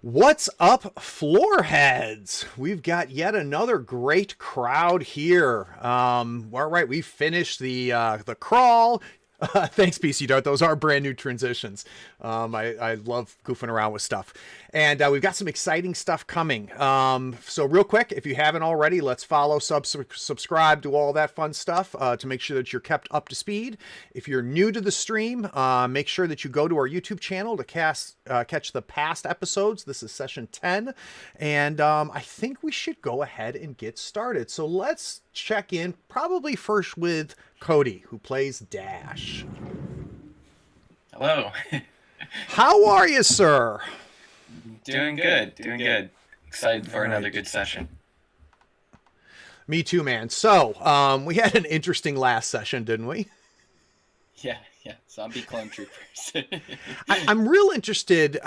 What's up, floorheads? We've got yet another great crowd here. All right, we finished the crawl. Thanks, PC Dart. Those are brand new transitions. I love goofing around with stuff. And we've got some exciting stuff coming. So real quick, if you haven't already, let's follow, subscribe, do all that fun stuff to make sure that you're kept up to speed. If you're new to the stream, make sure that you go to our YouTube channel to catch the past episodes. This is session 10. And I think we should go ahead and get started. So let's check in probably first with Cody, who plays Dash. Hello. How are you, sir? Doing good. Excited for another good session. Me too, man. So, we had an interesting last session, didn't we? Yeah. Zombie clone troopers. I'm real interested.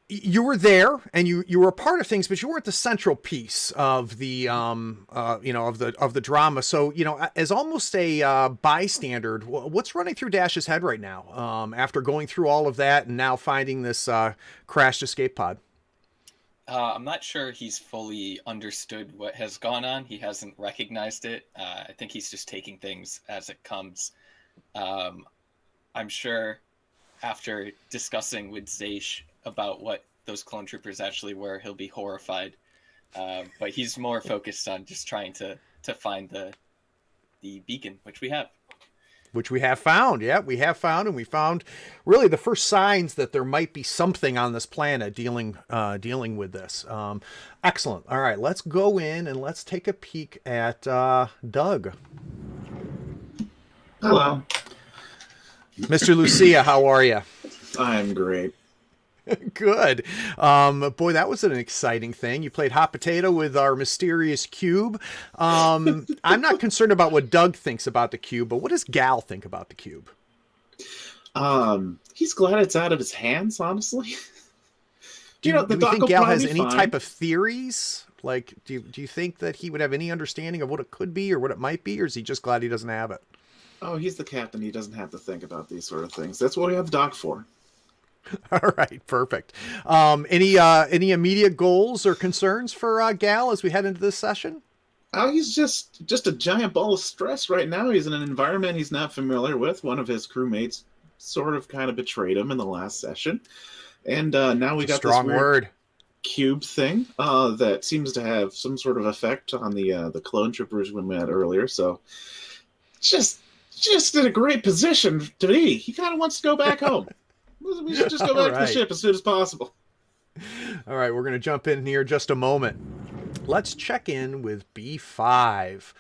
You were there and you were a part of things, but you weren't the central piece of the of the drama. So, as almost a bystander, what's running through Dash's head right now after going through all of that and now finding this crashed escape pod? I'm not sure he's fully understood what has gone on. He hasn't recognized it. I think he's just taking things as it comes. I'm sure after discussing with Zaish about what those clone troopers actually were, he'll be horrified. But he's more focused on just trying to find the beacon, which we have. Which we have found. Yeah, we have found, and we found really the first signs that there might be something on this planet dealing with this. Excellent. All right, let's go in and let's take a peek at Doug. Hello. Mr. Lucia, how are you? I'm great. Good. Boy, that was an exciting thing. You played hot potato with our mysterious cube. I'm not concerned about what Doug thinks about the cube, but what does Gal think about the cube? He's glad it's out of his hands, honestly. Do you think Gal has any type of theories? Like, do you think that he would have any understanding of what it could be or what it might be, or is he just glad he doesn't have it? Oh, he's the captain. He doesn't have to think about these sort of things. That's what we have the doc for. All right, perfect. Any immediate goals or concerns for Gal as we head into this session? Oh, he's just a giant ball of stress right now. He's in an environment he's not familiar with. One of his crewmates sort of kind of betrayed him in the last session. And now we got strong this weird word cube thing that seems to have some sort of effect on the clone troopers we met earlier. So just in a great position to be. He kind of wants to go back home. We should just go back to the ship as soon as possible. All right, we're going to jump in here just a moment. Let's check in with B5.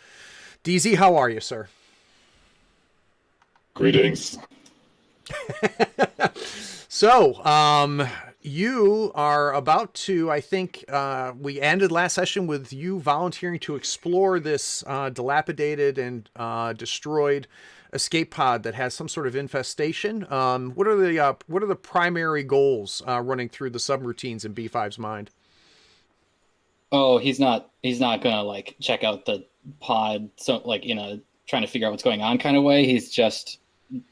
DZ, how are you, sir? Greetings. So, you are about to, I think, we ended last session with you volunteering to explore this dilapidated and destroyed escape pod that has some sort of infestation. What are the primary goals running through the subroutines in B5's mind? Oh, he's not gonna like check out the pod, so like in a trying to figure out what's going on kind of way. He's just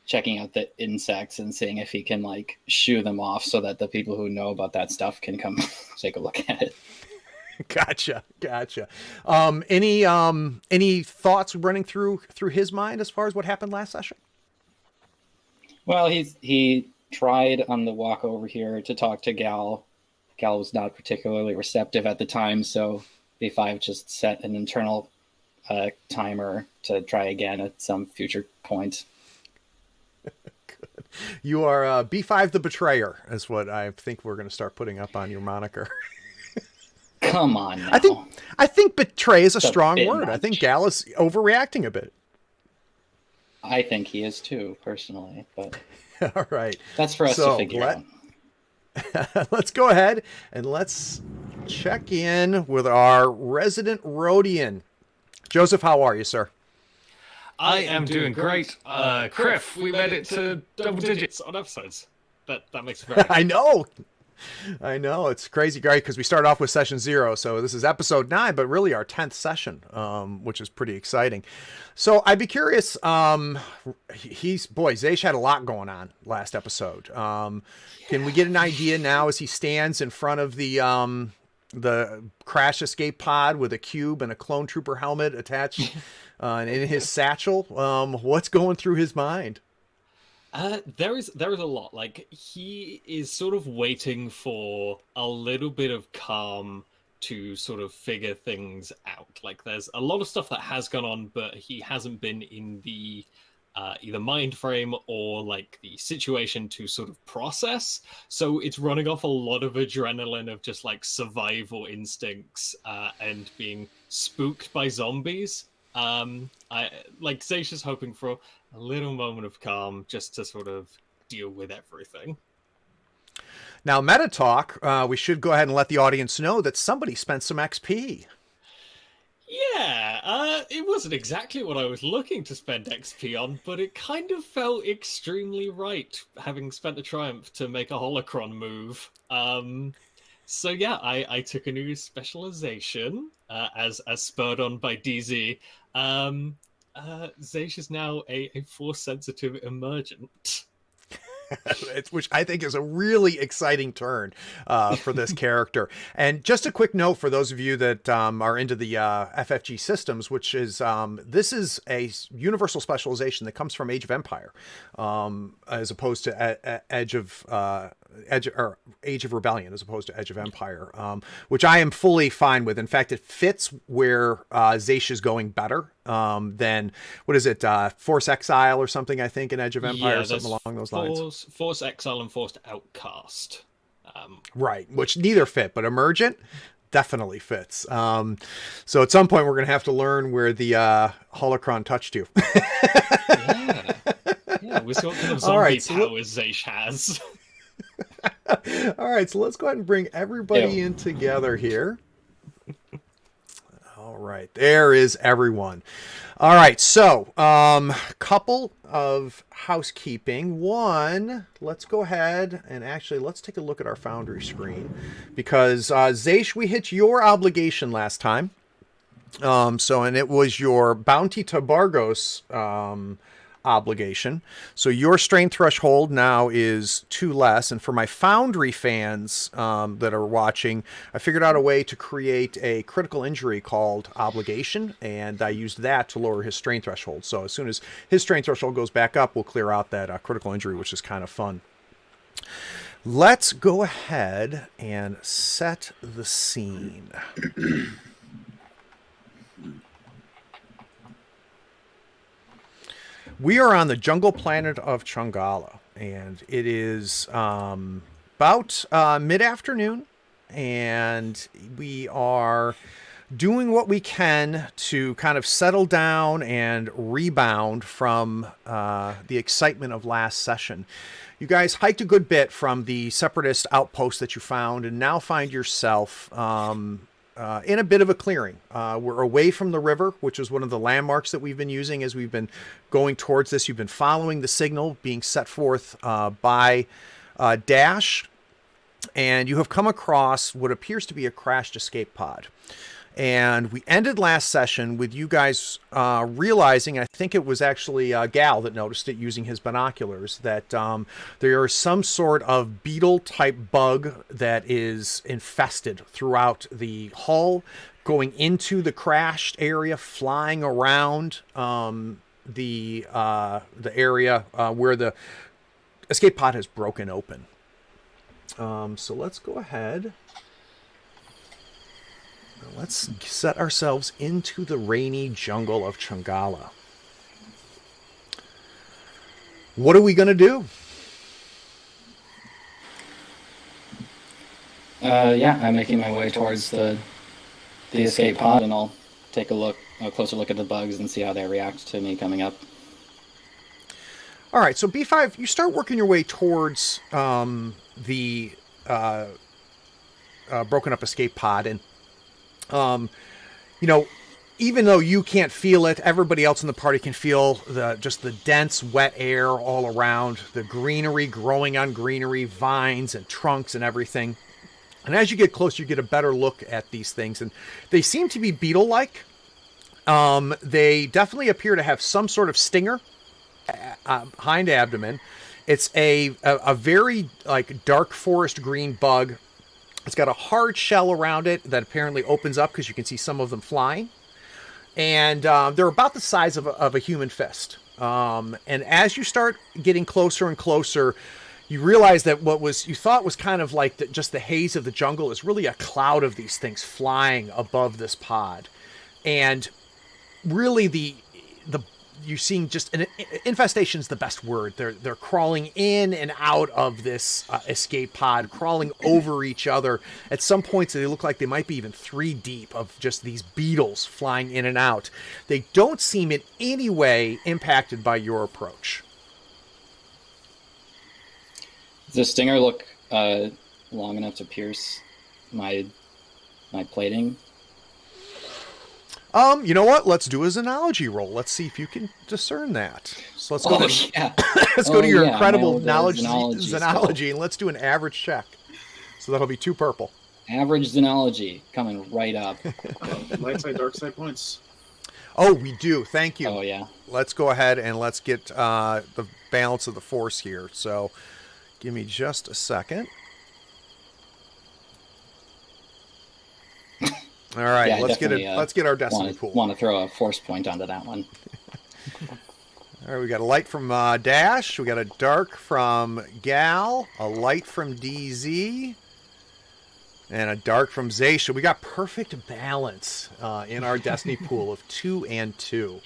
checking out the insects and seeing if he can like shoo them off so that the people who know about that stuff can come take a look at it. Gotcha. Any thoughts running through his mind as far as what happened last session? Well, he tried on the walk over here to talk to Gal. Gal was not particularly receptive at the time, so B5 just set an internal timer to try again at some future point. Good. You are B5 the Betrayer, is what I think we're going to start putting up on your moniker. Come on now. I think betray is a strong word. Much. I think Gal is overreacting a bit. I think he is too, personally. But all right, that's for us to figure out. Let's go ahead and let's check in with our resident Rhodian. Joseph, how are you, sir? I am doing great. Criff, we made it to double digits on episodes. That makes it very I know. I know, it's crazy, great, because we started off with session 0, so this is episode 9, but really our 10th session, which is pretty exciting. So I'd be curious, Zaysh had a lot going on last episode. Can we get an idea now as he stands in front of the crash escape pod with a cube and a clone trooper helmet attached and in his satchel? What's going through his mind? There is a lot. Like, he is sort of waiting for a little bit of calm to sort of figure things out. Like, there's a lot of stuff that has gone on, but he hasn't been in the either mind frame or like the situation to sort of process. So it's running off a lot of adrenaline of just like survival instincts and being spooked by zombies. Zaysh is hoping for a little moment of calm just to sort of deal with everything. Now, meta talk, we should go ahead and let the audience know that somebody spent some XP. Yeah, it wasn't exactly what I was looking to spend XP on, but it kind of felt extremely right, having spent a triumph to make a holocron move. So yeah, I took a new specialization, as spurred on by DZ. Zaysh is now a force-sensitive emergent. Which I think is a really exciting turn for this character. And just a quick note for those of you that are into the FFG systems, which is this is a universal specialization that comes from Age of Empire, as opposed to Age of Rebellion, as opposed to Edge of Empire, which I am fully fine with. In fact, it fits where Zaysh is going better than, what is it, Force Exile or something, I think, in Edge of Empire, or something along those lines. Force Exile and Forced Outcast. Right, which neither fit, but Emergent definitely fits. So at some point, we're going to have to learn where the holocron touched you. Yeah, we see what kind of zombie powers Zaysh has. All right, so let's go ahead and bring everybody in together here. All right, there is everyone. All right, so couple of housekeeping. One, let's go ahead and actually let's take a look at our Foundry screen, because Zaysh, we hit your obligation last time. And it was your Bounty to Bargos obligation. So your strain threshold now is 2 less. And for my Foundry fans that are watching, I figured out a way to create a critical injury called obligation, and I used that to lower his strain threshold. So as soon as his strain threshold goes back up, we'll clear out that critical injury, which is kind of fun. Let's go ahead and set the scene. We are on the jungle planet of Chungala, and it is about mid-afternoon, and we are doing what we can to kind of settle down and rebound from the excitement of last session. You guys hiked a good bit from the separatist outpost that you found, and now find yourself in a bit of a clearing. We're away from the river, which is one of the landmarks that we've been using as we've been going towards this. You've been following the signal being set forth by Dash, and you have come across what appears to be a crashed escape pod. And we ended last session with you guys realizing, I think it was actually Gal that noticed it using his binoculars, that there is some sort of beetle-type bug that is infested throughout the hull, going into the crashed area, flying around the area where the escape pod has broken open. So let's go ahead. Let's set ourselves into the rainy jungle of Chungala. What are we going to do? I'm making my way towards the escape pod, and I'll take a closer look at the bugs and see how they react to me coming up. All right, so B5, you start working your way towards the broken up escape pod, and even though you can't feel it, everybody else in the party can feel just the dense, wet air all around, the greenery growing on greenery, vines and trunks and everything. And as you get closer, you get a better look at these things, and they seem to be beetle-like. They definitely appear to have some sort of stinger hind abdomen. It's a very like dark forest green bug. It's got a hard shell around it that apparently opens up because you can see some of them flying. And they're about the size of a human fist. And as you start getting closer and closer, you realize that what you thought was kind of like just the haze of the jungle is really a cloud of these things flying above this pod. And really you're seeing just an infestation is the best word. They're crawling in and out of this escape pod, crawling over each other. At some points, they look like they might be even 3 deep of just these beetles flying in and out. They don't seem in any way impacted by your approach. Does the stinger look long enough to pierce my plating? You know what? Let's do a xenology roll. Let's see if you can discern that. So let's go let's go to your incredible knowledge xenology, and let's do an average check. So that'll be 2 purple. Average xenology coming right up. Light side, dark side points. Oh, we do. Thank you. Oh yeah. Let's go ahead and let's get the balance of the force here. So give me just a second. All right, Yeah, let's get our destiny pool. Want to throw a force point onto that one. All right, we got a light from Dash. We got a dark from Gal. A light from DZ. And a dark from Zaysha. We got perfect balance in our destiny pool of 2 and 2.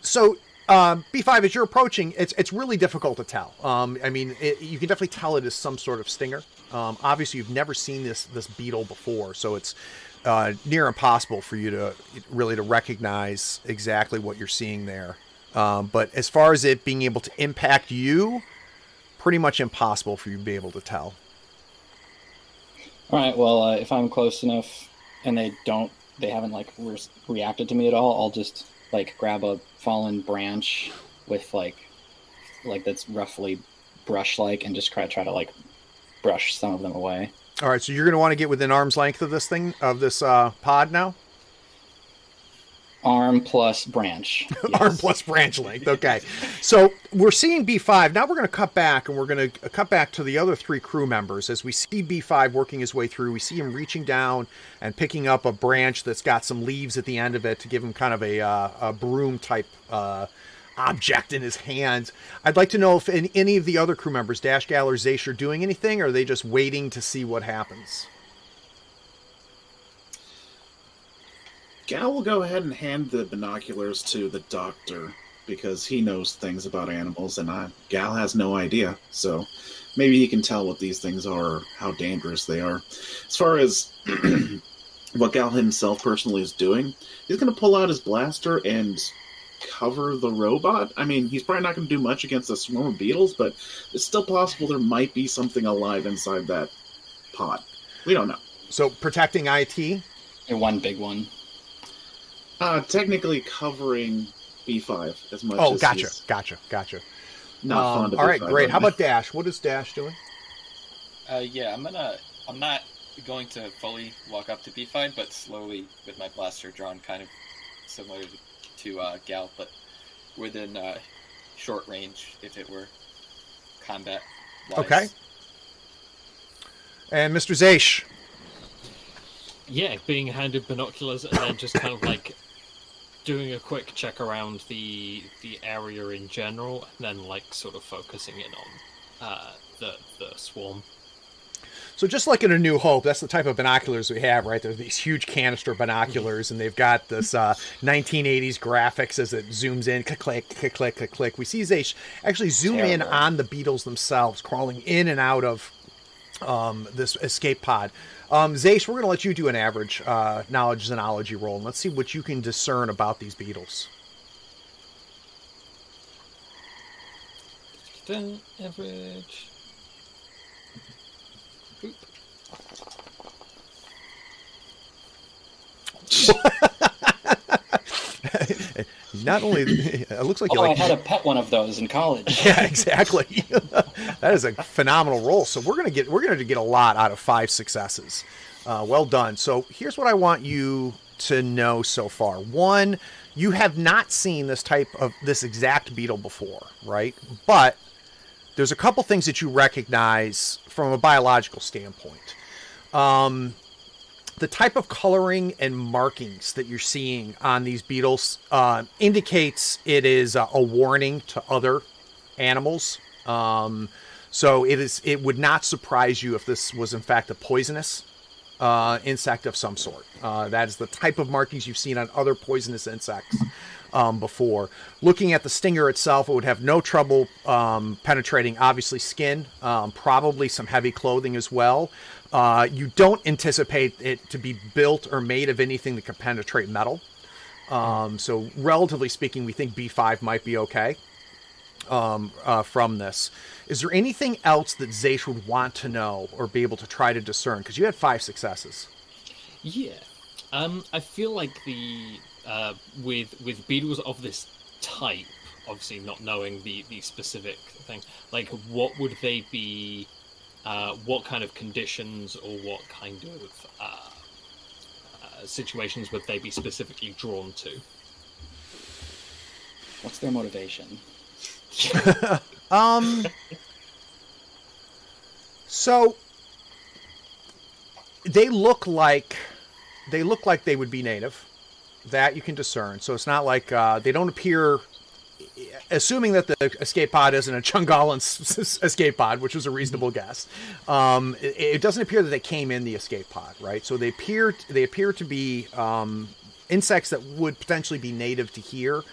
So B5, as you're approaching, it's really difficult to tell. I mean, you can definitely tell it is some sort of stinger. Obviously, you've never seen this beetle before, so it's near impossible for you to really recognize exactly what you're seeing there. But as far as it being able to impact you, pretty much impossible for you to be able to tell. All right. Well, if I'm close enough and they haven't like reacted to me at all, I'll just like grab a fallen branch with like that's roughly brush-like and just try to like brush some of them away. All right, so you're going to want to get within arm's length of this pod now? Arm plus branch. Yes. Arm plus branch length. Okay. So we're seeing B5. Now we're going to cut back, and we're going to cut back to the other 3 crew members. As we see B5 working his way through, we see him reaching down and picking up a branch that's got some leaves at the end of it to give him kind of a broom-type object in his hand. I'd like to know if any of the other crew members, Dash, Gal, or Zaysh, are doing anything, or are they just waiting to see what happens? Gal will go ahead and hand the binoculars to the doctor because he knows things about animals, and Gal has no idea. So maybe he can tell what these things are, or how dangerous they are. As far as what Gal himself personally is doing, he's going to pull out his blaster and cover the robot. I mean, he's probably not going to do much against a swarm of beetles, but it's still possible there might be something alive inside that pod. We don't know. So protecting IT? And one big one. Technically covering B5 as much as gotcha. Not fond of all right, B5, great. How about Dash? What is Dash doing? Yeah, I'm not going to fully walk up to B5, but slowly with my blaster drawn, kind of similar to Gal, but within short range if it were combat wise. Okay. And Mr. Zaysh. Yeah, being handed binoculars and then just kind of like doing a quick check around the area in general, and then like sort of focusing in on the swarm. So just like in A New Hope, that's the type of binoculars we have, right? There's these huge canister binoculars, and they've got this 1980s graphics as it zooms in, click, click, click, click, click, click. We see Zaysh actually zoom in on the beetles themselves, crawling in and out of this escape pod. Zaysh, we're going to let you do an average knowledge xenology roll, and let's see what you can discern about these beetles. Average. Boop. Not only, it looks like you Oh, like. I had a pet one of those in college. Yeah, exactly. That is a phenomenal roll. So we're gonna get a lot out of 5 successes. Well done. So here's what I want you to know so far. One, you have not seen this exact beetle before, right? But there's a couple things that you recognize from a biological standpoint. The type of coloring and markings that you're seeing on these beetles indicates it is a warning to other animals. So it would not surprise you if this was in fact a poisonous insect of some sort. That is the type of markings you've seen on other poisonous insects before. Looking at the stinger itself, it would have no trouble penetrating, obviously, skin, probably some heavy clothing as well. You don't anticipate it to be built or made of anything that could penetrate metal. So relatively speaking, we think B5 might be okay from this. Is there anything else that Zaysh would want to know or be able to try to discern? Because you had 5 successes. Yeah. I feel like with beetles of this type, obviously not knowing the specific thing, like what would they be? What kind of conditions or what kind of situations would they be specifically drawn to? What's their motivation? So they look like they would be native. That you can discern. So it's not like they don't appear. Assuming that the escape pod isn't a Chungalan escape pod, which was a reasonable guess, it doesn't appear that they came in the escape pod, right? So they appear to be insects that would potentially be native to here.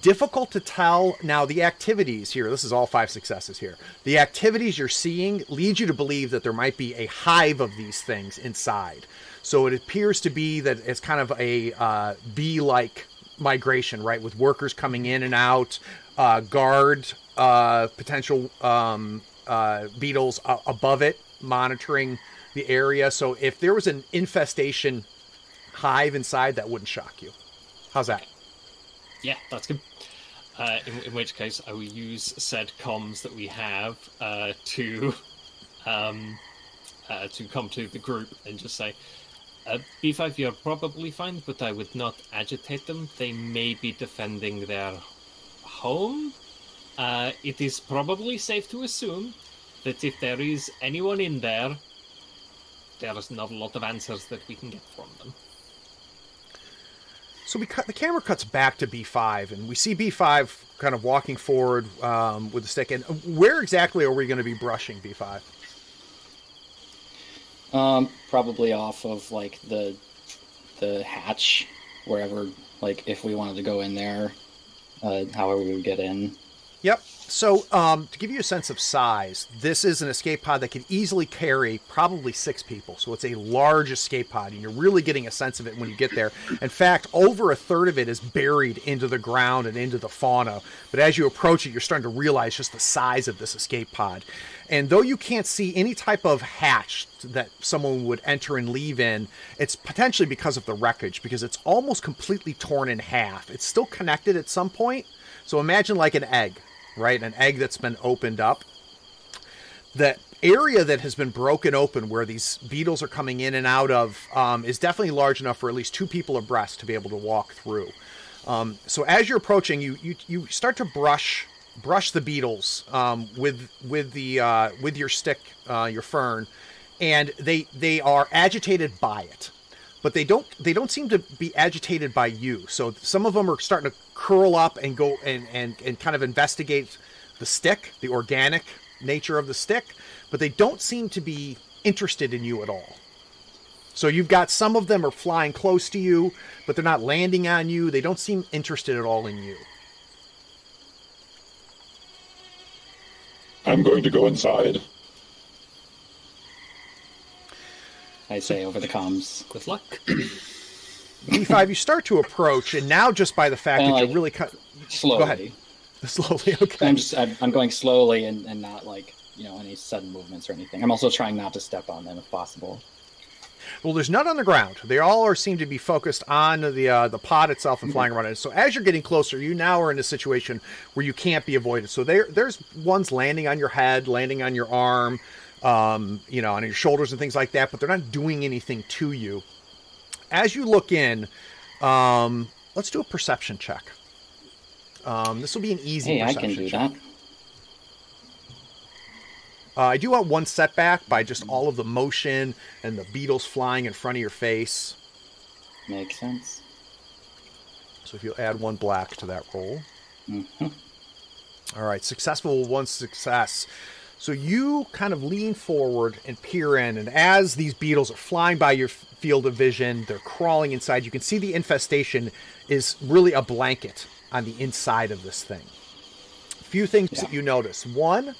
Difficult to tell. Now, the activities here, this is all 5 successes here. The activities you're seeing lead you to believe that there might be a hive of these things inside. So it appears to be that it's kind of a bee-like migration, right? With workers coming in and out, guard potential beetles above it, monitoring the area. So if there was an infestation hive inside, that wouldn't shock you. How's that? Yeah, that's good. In which case, I will use said comms that we have to come to the group and just say, B5, you're probably fine, but I would not agitate them. They may be defending their home. It is probably safe to assume that if there is anyone in there, there is not a lot of answers that we can get from them. So the camera cuts back to B5, and we see B5 kind of walking forward with the stick. And where exactly are we going to be brushing B5? Probably off of like the hatch, wherever. Like if we wanted to go in there, however we would get in. Yep. So to give you a sense of size, this is an escape pod that can easily carry probably 6 people. So it's a large escape pod, and you're really getting a sense of it when you get there. In fact, over a third of it is buried into the ground and into the fauna. But as you approach it, you're starting to realize just the size of this escape pod. And though you can't see any type of hatch that someone would enter and leave in, it's potentially because of the wreckage, because it's almost completely torn in half. It's still connected at some point. So imagine like an egg, right? An egg that's been opened up. The area that has been broken open where these beetles are coming in and out of is definitely large enough for at least 2 people abreast to be able to walk through. So as you're approaching, you start to brush the beetles with your stick, your fern, and they are agitated by it, but they don't seem to be agitated by you. So some of them are starting to curl up and go and kind of investigate the stick, the organic nature of the stick, but they don't seem to be interested in you at all. So you've got some of them are flying close to you, but they're not landing on you. They don't seem interested at all in you. I'm going to go inside. I say over the comms. Good luck. B5, you start to approach, and now just by the fact that you're really slowly. Go ahead. Slowly, okay. I'm going slowly and not like any sudden movements or anything. I'm also trying not to step on them if possible. Well, there's none on the ground. They all seem to be focused on the pod itself and flying around it. So as you're getting closer, you now are in a situation where you can't be avoided. So there's ones landing on your head, landing on your arm, on your shoulders and things like that, but they're not doing anything to you. As you look in, let's do a perception check. This will be an easy perception check. I can do that. I do want one setback by just all of the motion and the beetles flying in front of your face. Makes sense. So if you'll add 1 black to that roll. Mm-hmm. All right, successful with 1 success. So you kind of lean forward and peer in, and as these beetles are flying by your field of vision, they're crawling inside. You can see the infestation is really a blanket on the inside of this thing. A few things that you notice. One,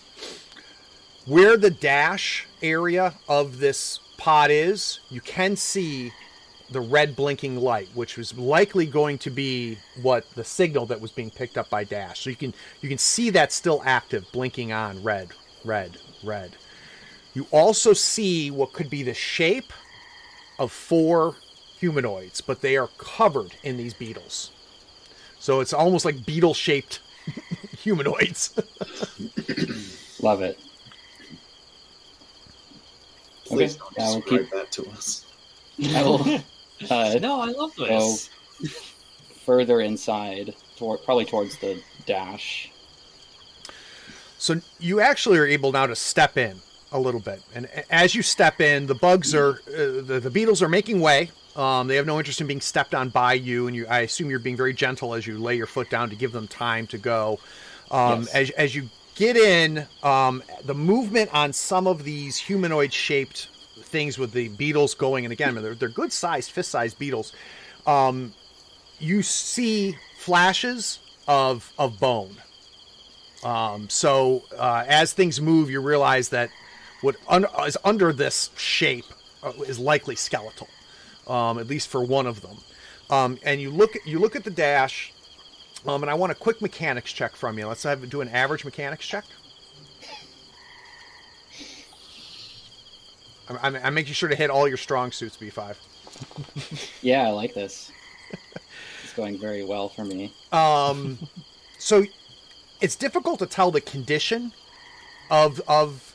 where the dash area of this pod is, you can see the red blinking light, which was likely going to be what the signal that was being picked up by dash. So you can see that still active, blinking on red, red, red. You also see what could be the shape of 4 humanoids, but they are covered in these beetles. So it's almost like beetle-shaped humanoids. Love it. Please don't I will describe keep that to us. I will No, I love go this. further inside, probably towards the dash. So you actually are able now to step in a little bit, and as you step in, the bugs are the beetles are making way. They have no interest in being stepped on by you, and I assume you're being very gentle as you lay your foot down to give them time to go. Yes. As you get in, the movement on some of these humanoid-shaped things with the beetles going, and again, they're good-sized, fist-sized beetles. You see flashes of bone. So as things move, you realize that what is under this shape is likely skeletal, at least for one of them. And you look at the dash. And I want a quick mechanics check from you. Let's do an average mechanics check. I'm making sure to hit all your strong suits, B5. Yeah, I like this. It's going very well for me. So it's difficult to tell the condition of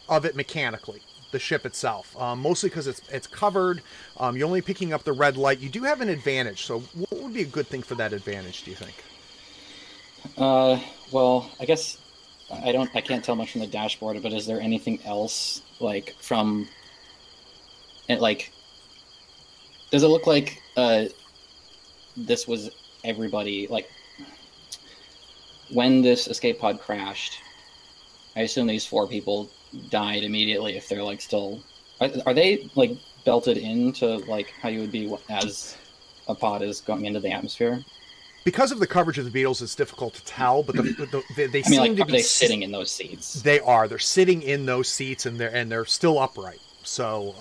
it mechanically, the ship itself, mostly because it's covered. You're only picking up the red light. You do have an advantage. So what would be a good thing for that advantage, do you think? Well, I guess I can't tell much from the dashboard, but is there anything else like from it? Like, does it look like this was everybody? Like, when this escape pod crashed, I assume these 4 people died immediately. If they're like still, are they like belted into like how you would be as a pod is going into the atmosphere? Because of the coverage of the beetles, it's difficult to tell, but they I mean, seem to are be they sitting in those seats? They are. They're sitting in those seats, and they're still upright. So,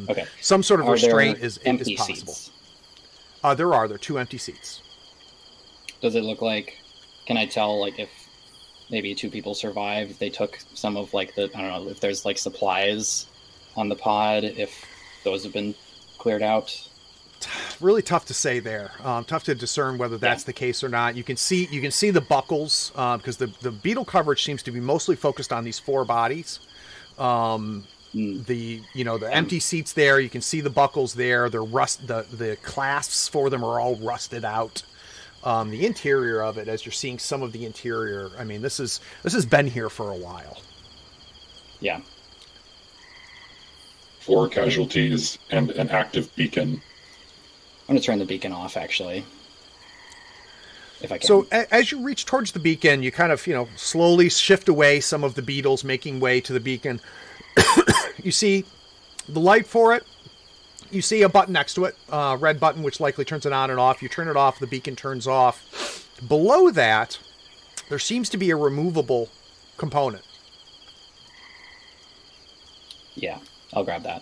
Okay. some sort of Are restraint there is empty possible. seats? There are 2 empty seats. Does it look like? Can I tell like if maybe 2 people survived? If they took some of like I don't know if there's like supplies on the pod, if those have been cleared out. Really tough to say there. Tough to discern whether that's the case or not. You can see the buckles because the beetle coverage seems to be mostly focused on these 4 bodies. The empty seats there. You can see the buckles there. They're the clasps for them are all rusted out. The interior of it, as you're seeing some of the interior, I mean, this has been here for a while. Yeah. 4 casualties and an active beacon. I'm going to turn the beacon off, actually, if I can. So as you reach towards the beacon, you kind of, slowly shift away some of the beetles, making way to the beacon. You see the light for it. You see a button next to it, red button, which likely turns it on and off. You turn it off, the beacon turns off. Below that, there seems to be a removable component. Yeah, I'll grab that.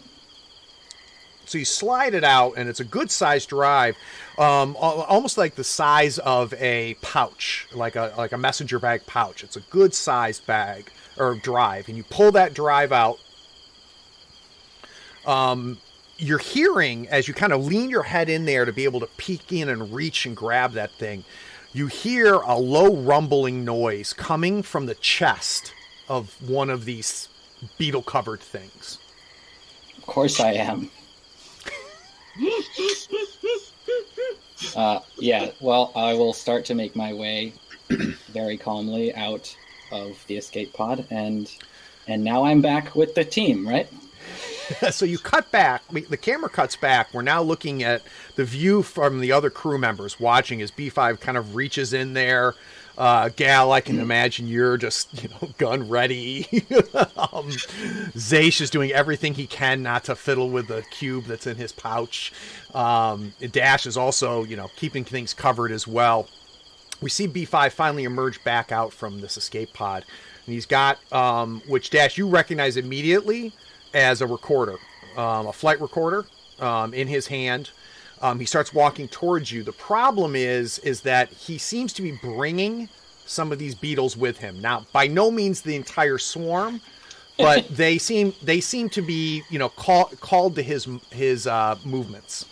So you slide it out, and it's a good-sized drive, almost like the size of a pouch, like a messenger bag pouch. It's a good-sized bag or drive, and you pull that drive out. you're hearing, as you kind of lean your head in there to be able to peek in and reach and grab that thing, you hear a low rumbling noise coming from the chest of one of these beetle-covered things. Of course I am. Yeah, well, I will start to make my way very calmly out of the escape pod, and now I'm back with the team, right? So you cut back, the camera cuts back. We're now looking at the view from the other crew members watching as B5 kind of reaches in there. Gal, I can imagine you're just, gun ready. Zaysh is doing everything he can not to fiddle with the cube that's in his pouch. Dash is also, keeping things covered as well. We see B5 finally emerge back out from this escape pod. And he's got, which Dash, you recognize immediately as a recorder, a flight recorder in his hand. He starts walking towards you. The problem is that he seems to be bringing some of these beetles with him. Now, by no means the entire swarm, but they seem to be, called to his movements.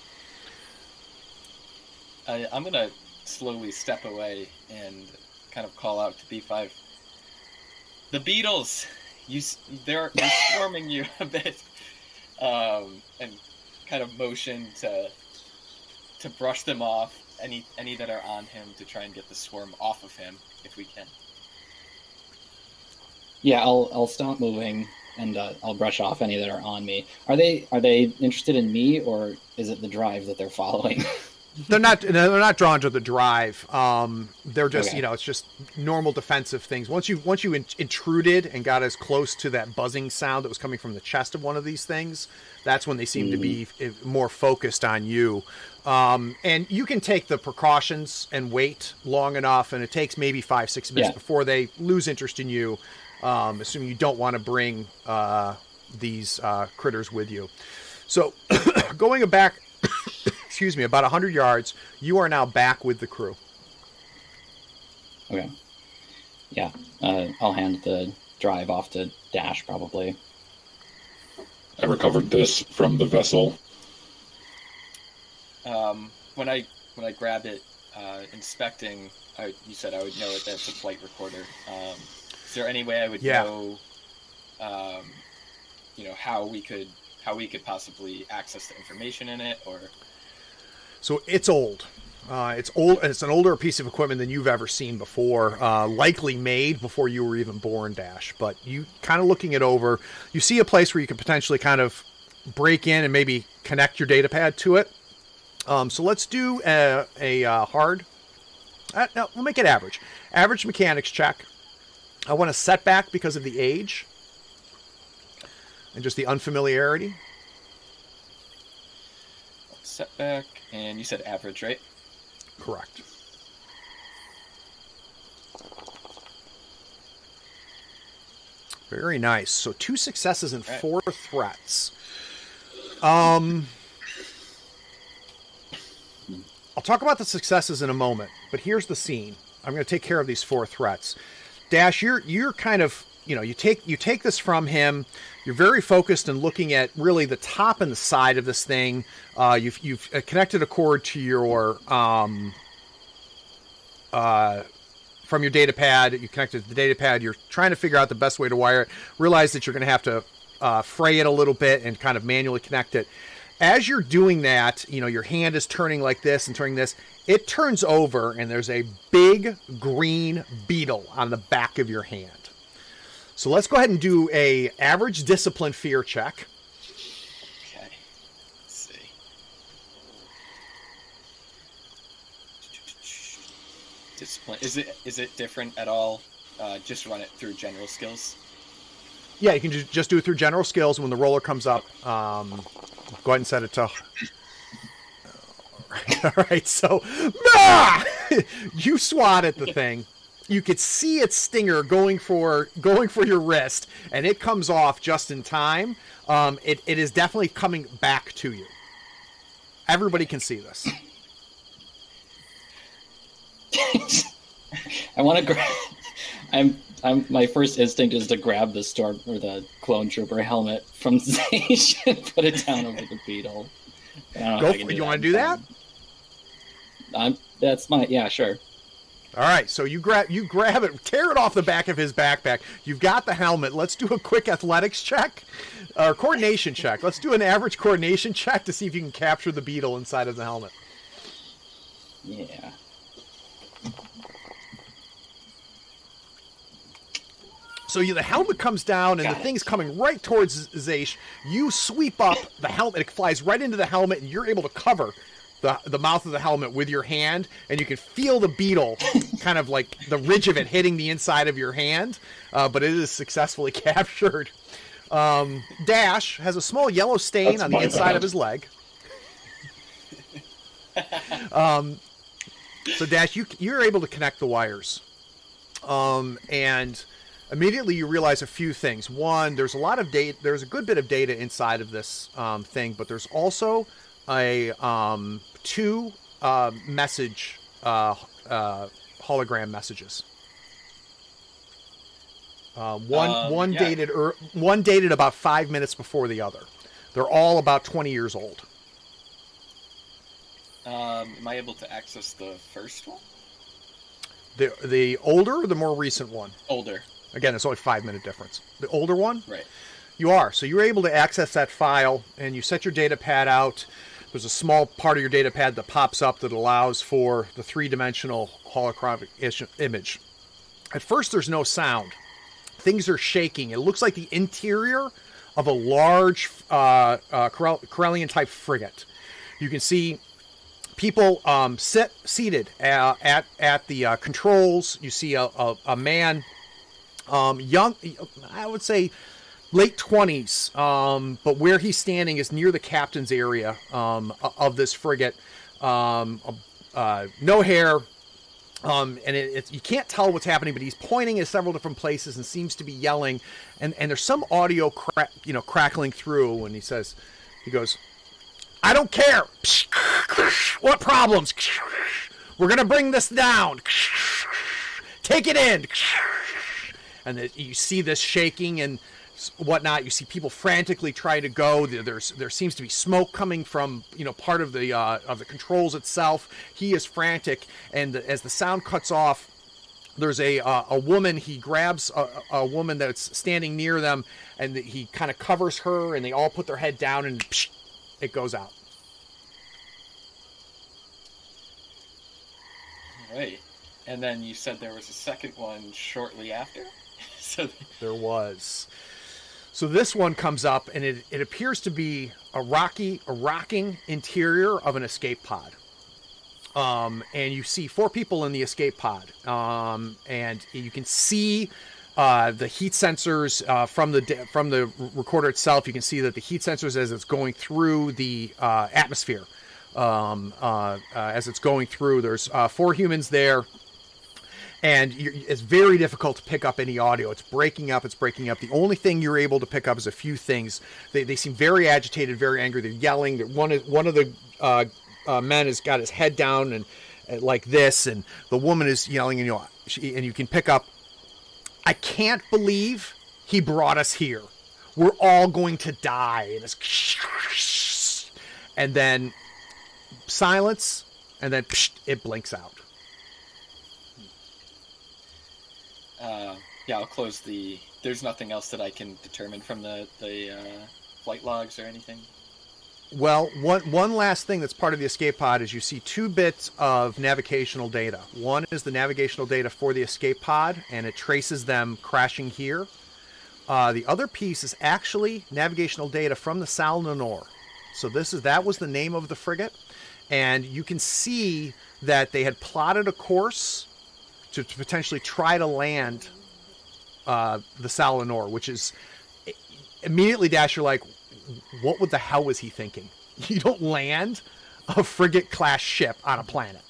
I'm gonna slowly step away and kind of call out to B5. The beetles, they're swarming you a bit, and kind of motion to brush them off, any that are on him, to try and get the swarm off of him if we can. Yeah, I'll stop moving and I'll brush off any that are on me. Are they interested in me, or is it the drive that they're following? They're not drawn to the drive. They're just, Okay. It's just normal defensive things. Once you intruded and got as close to that buzzing sound that was coming from the chest of one of these things, that's when they seem to be more focused on you. And you can take the precautions and wait long enough, and it takes maybe 5-6 minutes before they lose interest in you, assuming you don't want to bring these critters with you. So going back, excuse me, about 100 yards, you are now back with the crew. Okay. Yeah, I'll hand the drive off to Dash, probably. I recovered this from the vessel. When I grab it, inspecting, you said I would know it. That's a flight recorder. Is there any way I would know, how we could possibly access the information in it, or? So it's old. It's old. It's an older piece of equipment than you've ever seen before. Likely made before you were even born, Dash. But you kind of looking it over, you see a place where you could potentially kind of break in and maybe connect your data pad to it. So let's do a hard. No, we'll make it average. Average mechanics check. I want a setback because of the age and just the unfamiliarity. Setback, and you said average, right? Correct. Very nice. So 2 successes and 4 threats. I'll talk about the successes in a moment, but here's the scene. I'm going to take care of these 4 threats. Dash, you're kind of, you take this from him. You're very focused and looking at really the top and the side of this thing. You've connected a cord to your from your data pad. You connected to the data pad. You're trying to figure out the best way to wire it. Realize that you're going to have to fray it a little bit and kind of manually connect it. As you're doing that, your hand is turning like this and turning this. It turns over, and there's a big green beetle on the back of your hand. So let's go ahead and do a average discipline fear check. Okay. Let's see. Discipline. Is it different at all? Just run it through general skills. Yeah, you can just do it through general skills. When the roller comes up, go ahead and set it to. All right. So, you swat at the thing. You could see its stinger going for your wrist, and it comes off just in time. It is definitely coming back to you. Everybody can see this. I want to grab. My first instinct is to grab the storm or the clone trooper helmet from Zage and put it down over the beetle. Go for, you want to do that? That's my sure. All right, so you grab it, tear it off the back of his backpack. You've got the helmet. Let's do a quick athletics check, or coordination check. Let's do an average coordination check to see if you can capture the beetle inside of the helmet. Yeah. So the helmet comes down, and the thing's coming right towards Zaish. You sweep up the helmet. It flies right into the helmet, and you're able to cover the mouth of the helmet with your hand, and you can feel the beetle, kind of like the ridge of it hitting the inside of your hand, but it is successfully captured. Dash has a small yellow stain on the inside of his leg. So Dash, you're able to connect the wires, and immediately you realize a few things. One, there's a lot of data. There's a good bit of data inside of this thing, but there's also a two message hologram messages. One dated about 5 minutes before the other. They're all about 20 years old. Am I able to access the first one? The older or the more recent one? Older. Again, it's only 5 minute difference. The older one? Right. You are. So you're able to access that file, and you set your data pad out. There's a small part of your data pad that pops up that allows for the three-dimensional holographic image. At first, there's no sound. Things are shaking. It looks like the interior of a large Corellian-type frigate. You can see people seated at the controls. You see a man, young, I would say late 20s, but where he's standing is near the captain's area of this frigate. No hair, and you can't tell what's happening, but he's pointing at several different places and seems to be yelling. And there's some audio crackling through, and he goes, "I don't care. What problems? We're gonna bring this down. Take it in." And you see this shaking and whatnot. You see people frantically try to go. There seems to be smoke coming from part of the controls itself. He is frantic, and as the sound cuts off, there's a woman. He grabs a woman that's standing near them, and he kind of covers her, and they all put their head down, and it goes out. Right. And then you said there was a second one shortly after? There was. So this one comes up, and it appears to be a rocking interior of an escape pod. And you see 4 people in the escape pod. And you can see the heat sensors from the recorder itself. You can see that the heat sensors, as it's going through the atmosphere, as it's going through, there's 4 humans there. And it's very difficult to pick up any audio. It's breaking up. The only thing you're able to pick up is a few things. They seem very agitated, very angry. They're yelling. One of the men has got his head down and like this, and the woman is yelling, and you can pick up, "I can't believe he brought us here. We're all going to die." And then silence, and then it blinks out. I'll close the... There's nothing else that I can determine from the flight logs or anything? Well, one last thing that's part of the escape pod is you see 2 bits of navigational data. One is the navigational data for the escape pod, and it traces them crashing here. The other piece is actually navigational data from the Sal Nanor. So that was the name of the frigate, and you can see that they had plotted a course to potentially try to land the Sal Nanor, which is immediately, Dash, you're like, what the hell was he thinking? You don't land a frigate class ship on a planet.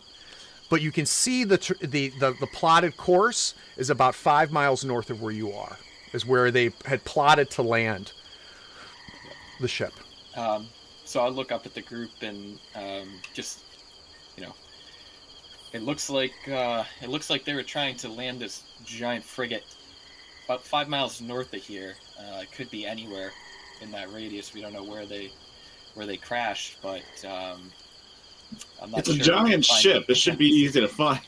But you can see the plotted course is about 5 miles north of where you are, is where they had plotted to land the ship. So I'll look up at the group and just, it looks like they were trying to land this giant frigate about 5 miles north of here. It could be anywhere in that radius. We don't know where they crashed, but I'm not It's sure. a giant ship. It should be easy to find.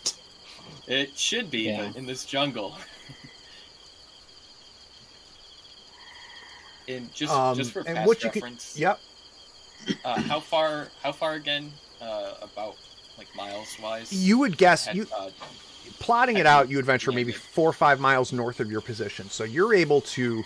It should be, Yeah. but in this jungle. And just for and past what you reference, Yep. how far again? About like miles wise. You would guess plotting it out, you would venture maybe landed. 4 or 5 miles north of your position. So you're able to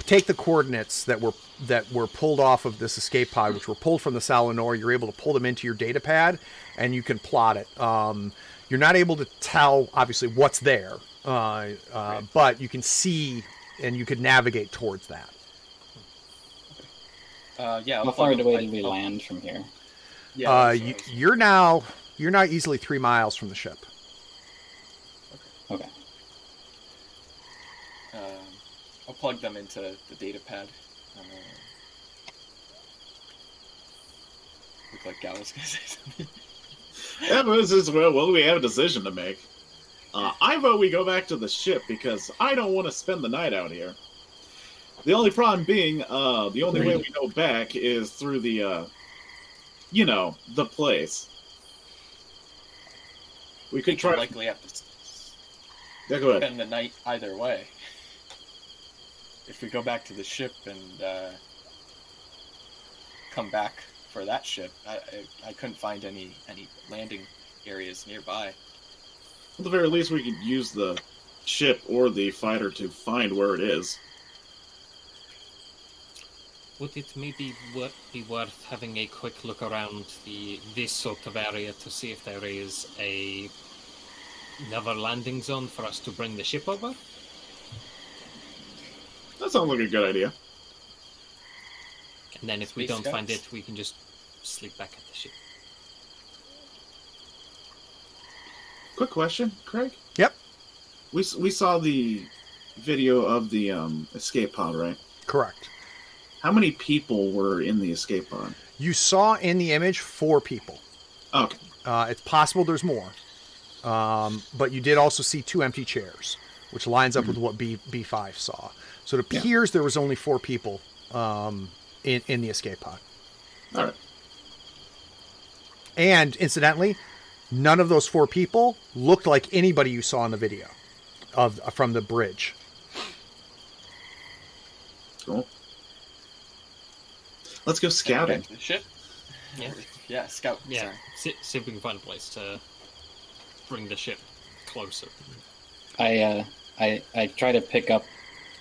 take the coordinates that were pulled off of this escape pod, which were pulled from the Salinor. You're able to pull them into your data pad, and you can plot it. You're not able to tell, obviously, what's there, but you can see and you could navigate towards that. Yeah. How far away did we land from here? Yeah. You're now easily 3 miles from the ship. Okay. I'll plug them into the data pad. Look like Gal was gonna say something. Yeah, but this is, well, we have a decision to make. I vote we go back to the ship because I don't want to spend the night out here. The only problem being, the only way we go back is through the, the place. We could try. Likely have to Yeah, go ahead. spend the night either way. If we go back to the ship and come back for that ship, I couldn't find any landing areas nearby. At the very least, we could use the ship or the fighter to find where it is. Would it maybe be worth having a quick look around this sort of area to see if there is another landing zone for us to bring the ship over? That sounds like a good idea. And then if we Space don't find scouts? it, we can just sleep back at the ship. Quick question, Craig. Yep. We saw the video of the escape pod, right? Correct. How many people were in the escape pod? You saw in the image 4 people. Okay. It's possible there's more. But you did also see 2 empty chairs, which lines up with what B5 saw. So it appears there was only 4 people in the escape pod. All right. And incidentally, none of those 4 people looked like anybody you saw in the video from the bridge. Cool. Let's go scouting. Back to the ship. Yeah. Yeah, scout. Yeah, Sorry. see if we can find a place to bring the ship closer. I try to pick up,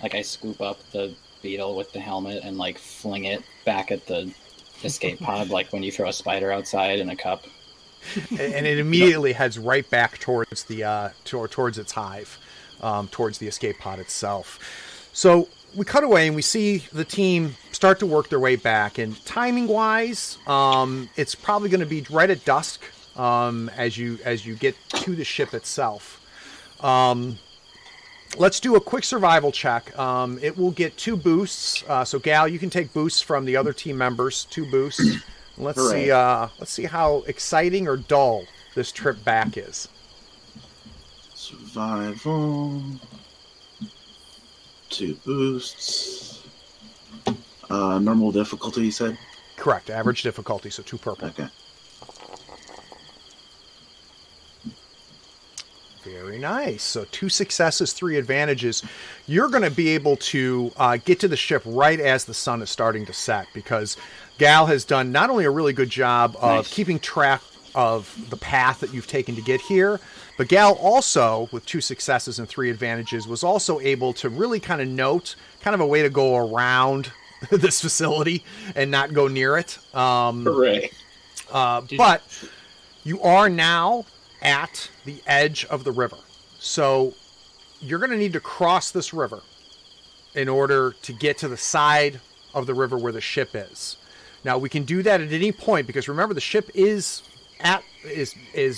like I scoop up the beetle with the helmet and like fling it back at the escape pod, like when you throw a spider outside in a cup. And it immediately heads right back towards the towards its hive, towards the escape pod itself. So we cut away and we see the team start to work their way back. And timing wise, it's probably going to be right at dusk as you get to the ship itself. Let's do a quick survival check. It will get 2 boosts. So Gal, you can take boosts from the other team members. 2 boosts. Let's see. Let's see how exciting or dull this trip back is. Survival. 2 boosts. Normal difficulty, you said? Correct. Average difficulty, so 2 purple. Okay. Very nice. So 2 successes, 3 advantages. You're going to be able to get to the ship right as the sun is starting to set, because Gal has done not only a really good job of keeping track of the path that you've taken to get here, but Gal also, with 2 successes and 3 advantages, was also able to really kind of note kind of a way to go around this facility and not go near it. Hooray. But you are now at the edge of the river. So you're going to need to cross this river in order to get to the side of the river where the ship is. Now we can do that at any point, because remember, the ship is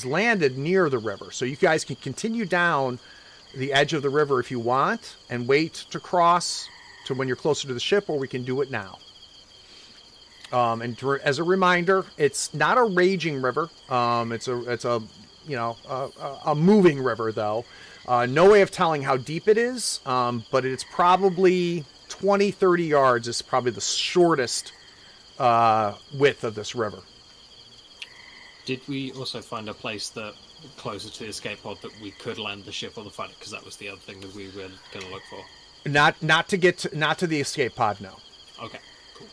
landed near the river. So you guys can continue down the edge of the river if you want and wait to cross to when you're closer to the ship, or we can do it now. And as a reminder, it's not a raging river. It's a a moving river, though. No way of telling how deep it is, but it's probably 20, 30 yards is probably the shortest width of this river. Did we also find a place that closer to the escape pod that we could land the ship or the fighter? Because that was the other thing that we were going to look for. Not to the escape pod, no. Okay, cool.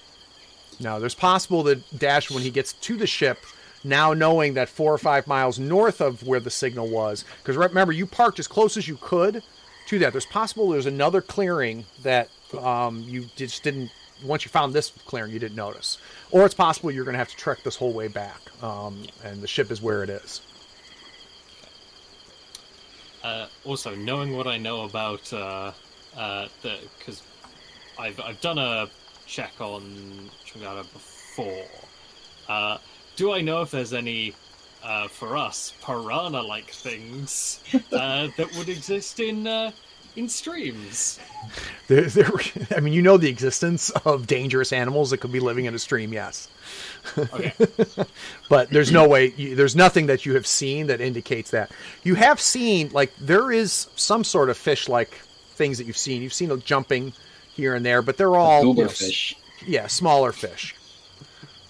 No, there's possible that Dash, when he gets to the ship, now knowing that 4 or 5 miles north of where the signal was, because remember, you parked as close as you could to that. There's possible there's another clearing that you just didn't, once you found this clearing, you didn't notice. Or it's possible you're going to have to trek this whole way back, and the ship is where it is. Also, knowing what I know about because I've done a check on Chungara before. Do I know if there's any for us piranha-like things that would exist in streams? I mean, you know the existence of dangerous animals that could be living in a stream, yes. Okay. But there's no way, there's nothing that you have seen that indicates that. You have seen, like, there is some sort of fish-like things that you've seen. You've seen them jumping here and there, but they're all Gooberfish. Smaller fish.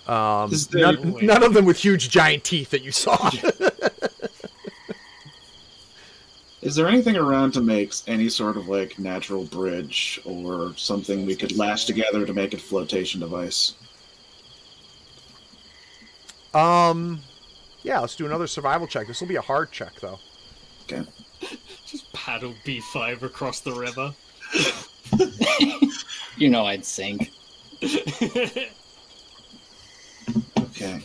None of them with huge giant teeth that you saw. Is there anything around to make any sort of like natural bridge or something we could lash together to make a flotation device? Yeah, let's do another survival check. This will be a hard check, though. Okay. Just paddle B5 across the river. You know I'd sink. Okay.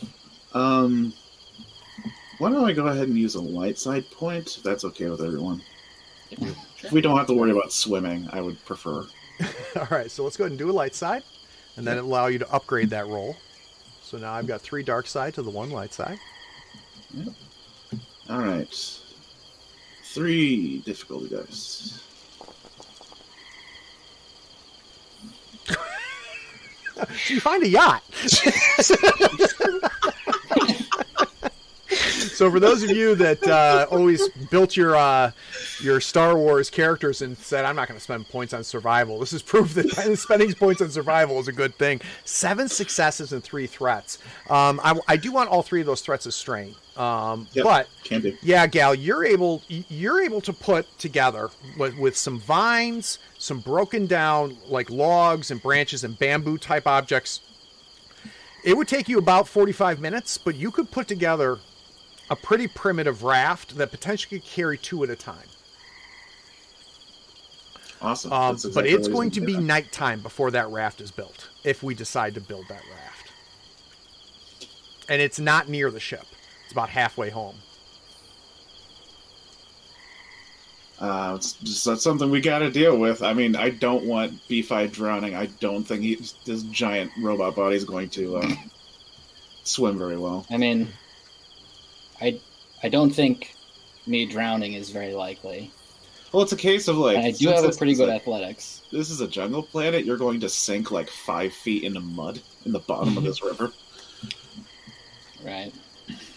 Why don't I go ahead and use a light side point, if that's okay with everyone? Sure. If we don't have to worry about swimming, I would prefer. All right, so let's go ahead and do a light side, and then it'll allow you to upgrade that roll. So now I've got 3 dark side to the 1 light side. Yep. All right. 3 difficulty dice. You find a yacht. So for those of you that always built your Star Wars characters and said, I'm not going to spend points on survival, this is proof that spending points on survival is a good thing. 7 successes and 3 threats. I do want all 3 of those threats as strain. Yep, But can do. yeah, Gal, you're able to put together with some vines, some broken down like logs and branches and bamboo type objects. It would take you about 45 minutes, but you could put together a pretty primitive raft that potentially could carry 2 at a time. Awesome. But exactly it's what going he's to be doing. nighttime before that raft is built, if we decide to build that raft. And it's not near the ship. It's about halfway home. That's something we got to deal with. I mean, I don't want B5 drowning. I don't think this giant robot body is going to swim very well. I mean, I don't think me drowning is very likely. Well, it's a case of like... And I do have a pretty good athletics. This is a jungle planet. You're going to sink like 5 feet into mud in the bottom of this river. Right.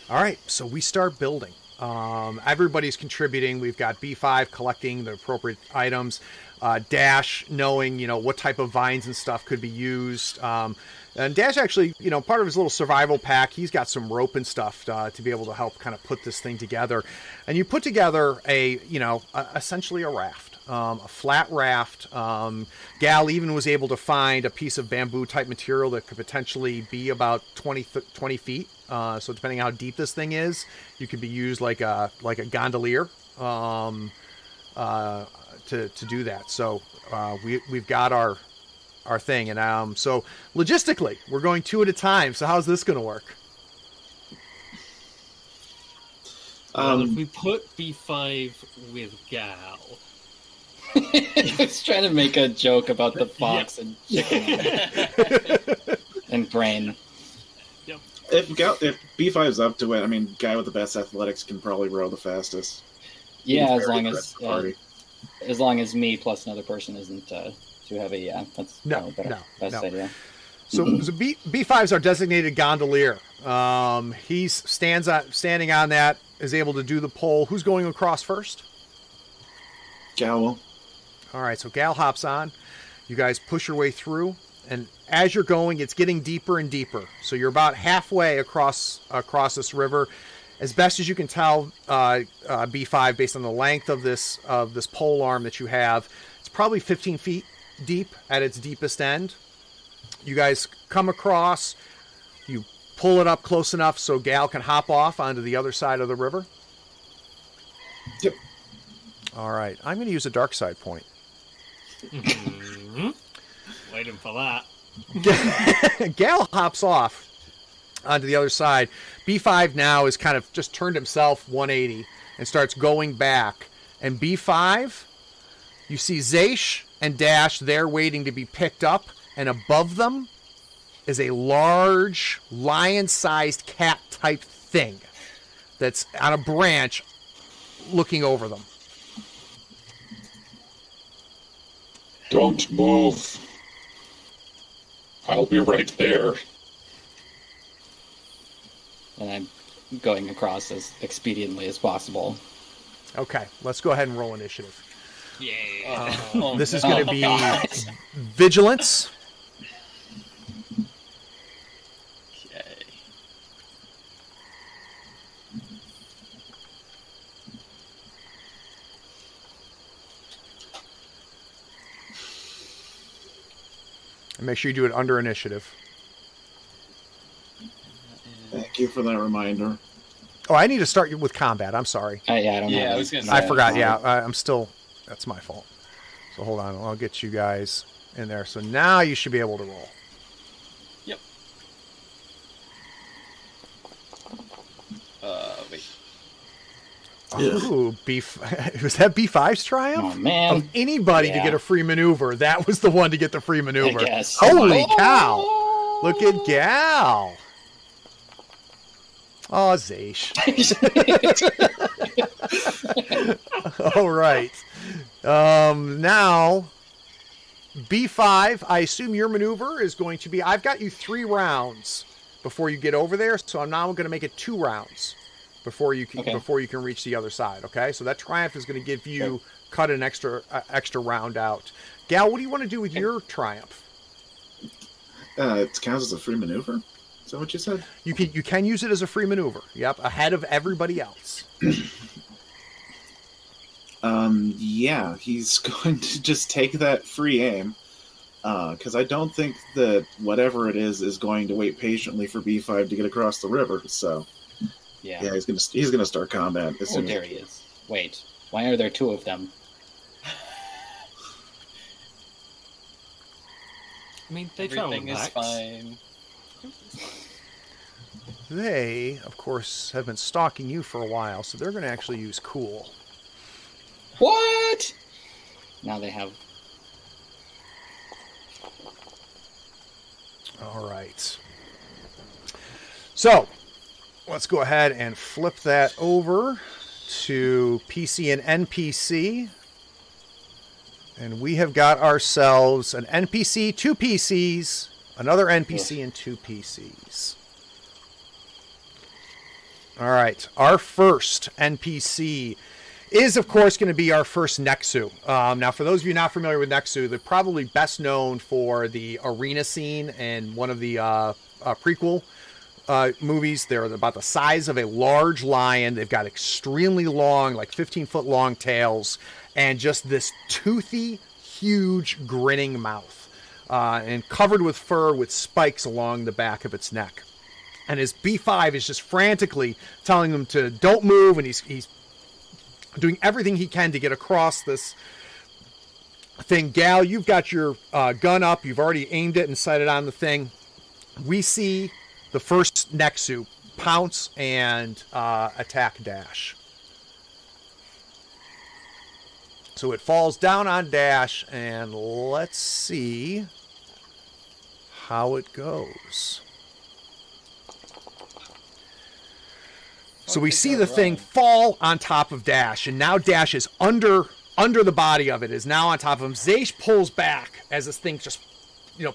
All right, so we start building. Everybody's contributing. We've got B5 collecting the appropriate items. Dash knowing, what type of vines and stuff could be used. And Dash actually, part of his little survival pack, he's got some rope and stuff to be able to help kind of put this thing together. And you put together essentially a raft, a flat raft. Gal even was able to find a piece of bamboo type material that could potentially be about 20 feet. So depending on how deep this thing is, you could be used like a gondolier to do that. So we've got our thing, and so logistically we're going 2 at a time. So how's this going to work? Well, if we put B5 with Gal, I was trying to make a joke about the fox and chicken and brain. If B5's up to it, I mean, guy with the best athletics can probably row the fastest. Yeah, He's as very long good as at the party. as long as me plus another person isn't too heavy. Yeah, that's probably better. Best idea. So B5's our designated gondolier. He's standing on that, is able to do the pole. Who's going across first? Gal. All right, so Gal hops on. You guys push your way through, and as you're going, it's getting deeper and deeper. So you're about halfway across this river. As best as you can tell, B5, based on the length of this pole arm that you have, it's probably 15 feet deep at its deepest end. You guys come across, you pull it up close enough so Gal can hop off onto the other side of the river. Yep. All right, I'm going to use a dark side point. Mhm. Waiting for that. Gal hops off onto the other side. B5 now has kind of just turned himself 180 and starts going back. And B5, you see Zaish and Dash there waiting to be picked up. And above them is a large lion-sized cat-type thing that's on a branch looking over them. Don't move. I'll be right there. And I'm going across as expediently as possible. Okay, let's go ahead and roll initiative. Yeah. This is going to be vigilance. Okay. And make sure you do it under initiative. Thank you for that reminder. Oh, I need to start with combat. I'm sorry. Yeah, I don't know. Yeah, I was gonna say. I forgot. Yeah, I'm still. That's my fault. So hold on. I'll get you guys in there. So now you should be able to roll. Yep. Wait. Ooh, was that B5's triumph? Oh, man. Of anybody to Yeah. get a free maneuver, that was the one to get the free maneuver. I guess. Holy cow! Look at Gal. Oh, Zaish. All right. Now, B5, I assume your maneuver is going to be... I've got you 3 rounds before you get over there, so I'm now going to make it 2 rounds before you can reach the other side, okay? So that triumph is going to give you cut an extra round out. Gal, what do you want to do with your triumph? It counts as a free maneuver? Is that what you said? You can use it as a free maneuver. Yep, ahead of everybody else. Yeah, he's going to just take that free aim. Because I don't think that whatever it is going to wait patiently for B5 to get across the river. So Yeah. yeah, he's gonna start combat as Oh, soon there as he is. Wait, why are there 2 of them? I mean, they travel Everything is back. fine. They, of course, have been stalking you for a while, so they're going to actually use cool. What? Now they have. All right. So, let's go ahead and flip that over to PC and NPC. And we have got ourselves an NPC, 2 PCs, another NPC, and 2 PCs. All right. Our first NPC is, of course, going to be our first Nexu. Now, for those of you not familiar with Nexu, they're probably best known for the arena scene in one of the prequel movies. They're about the size of a large lion. They've got extremely long, like 15-foot long tails, and just this toothy, huge, grinning mouth, and covered with fur with spikes along the back of its neck. And his B5 is just frantically telling them to don't move, and he's doing everything he can to get across this thing. Gal, you've got your gun up. You've already aimed it and sighted on the thing. We see the first Nexu pounce and attack Dash. So it falls down on Dash, and let's see how it goes. So we see the thing fall on top of Dash, and now Dash is under the body of it, is now on top of him. Zaish pulls back as this thing just,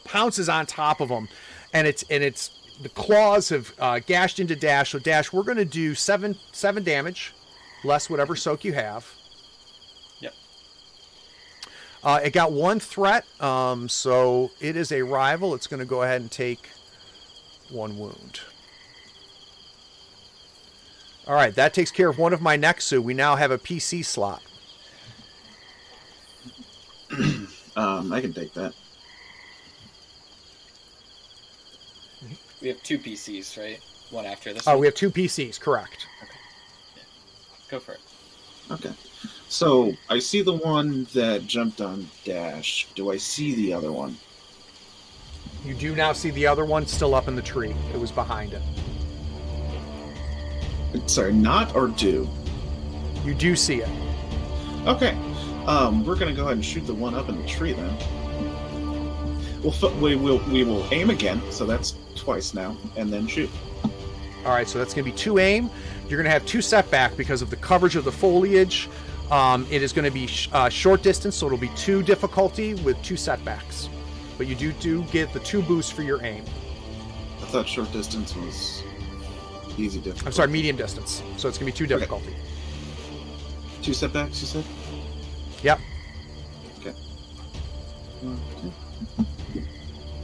pounces on top of him, and it's the claws have gashed into Dash. So Dash, we're going to do seven damage, less whatever soak you have. Yep. It got 1 threat, so it is a rival. It's going to go ahead and take 1 wound. All right, that takes care of one of my Nexu. We now have a PC slot. I can take that. We have 2 PCs, right? One after this. Oh, one? we have 2 PCs, correct. Okay. Yeah. Go for it. Okay. So I see the one that jumped on Dash. Do I see the other one? You do now see the other one still up in the tree. It was behind it. Sorry, not or do? You do see it. Okay. We're gonna go ahead and shoot the one up in the tree then. We will aim again, so that's twice now, and then shoot. All right, so that's going to be 2 aim. You're going to have 2 setback because of the coverage of the foliage. It is going to be short distance, so it'll be 2 difficulty with 2 setbacks. But you do get the 2 boosts for your aim. I thought short distance was easy difficulty. I'm sorry, medium distance. So it's going to be 2 difficulty. Okay. 2 setbacks, you said? Yep. Okay.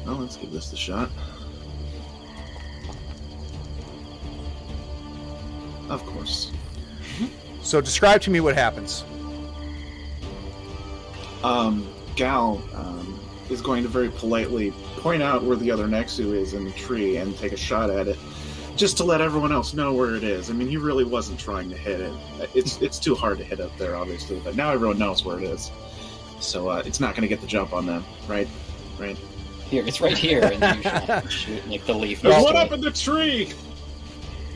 Well, let's give this a shot. Of course. So describe to me what happens. Gal is going to very politely point out where the other Nexu is in the tree and take a shot at it, just to let everyone else know where it is. I mean, he really wasn't trying to hit it. It's too hard to hit up there, obviously, but now everyone knows where it is. So it's not going to get the jump on them, right? Right. Here, it's right here, and you shoot like the leaf. There's next one to up it. in the tree.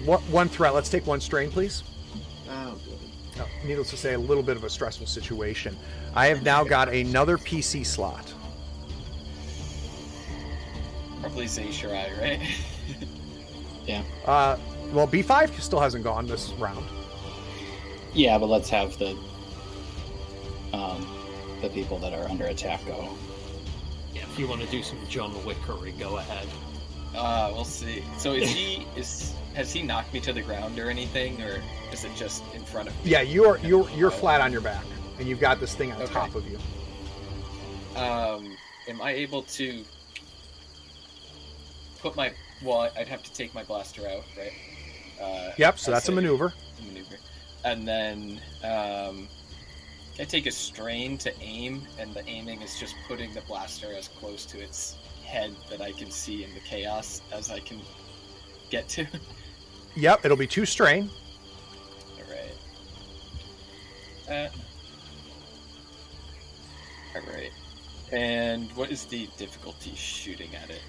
One threat. Let's take 1 strain, please. Oh, good. Oh, needless to say, a little bit of a stressful situation. I have now got another PC slot. Probably Zayshirai, right? Yeah. Well, B5 still hasn't gone this round. Yeah, but let's have the people that are under attack go. Yeah, if you want to do some John Wickery, go ahead. We'll see. So has he knocked me to the ground or anything, or is it just in front of me? Yeah, you're flat on your back, and you've got this thing on Okay. top of you. Am I able to put my... Well, I'd have to take my blaster out, right? Yep, so that's a maneuver. And then I take a strain to aim, and the aiming is just putting the blaster as close to its head that I can see in the chaos as I can get to. Yep, it'll be 2 strain. Alright. Alright. And what is the difficulty shooting at it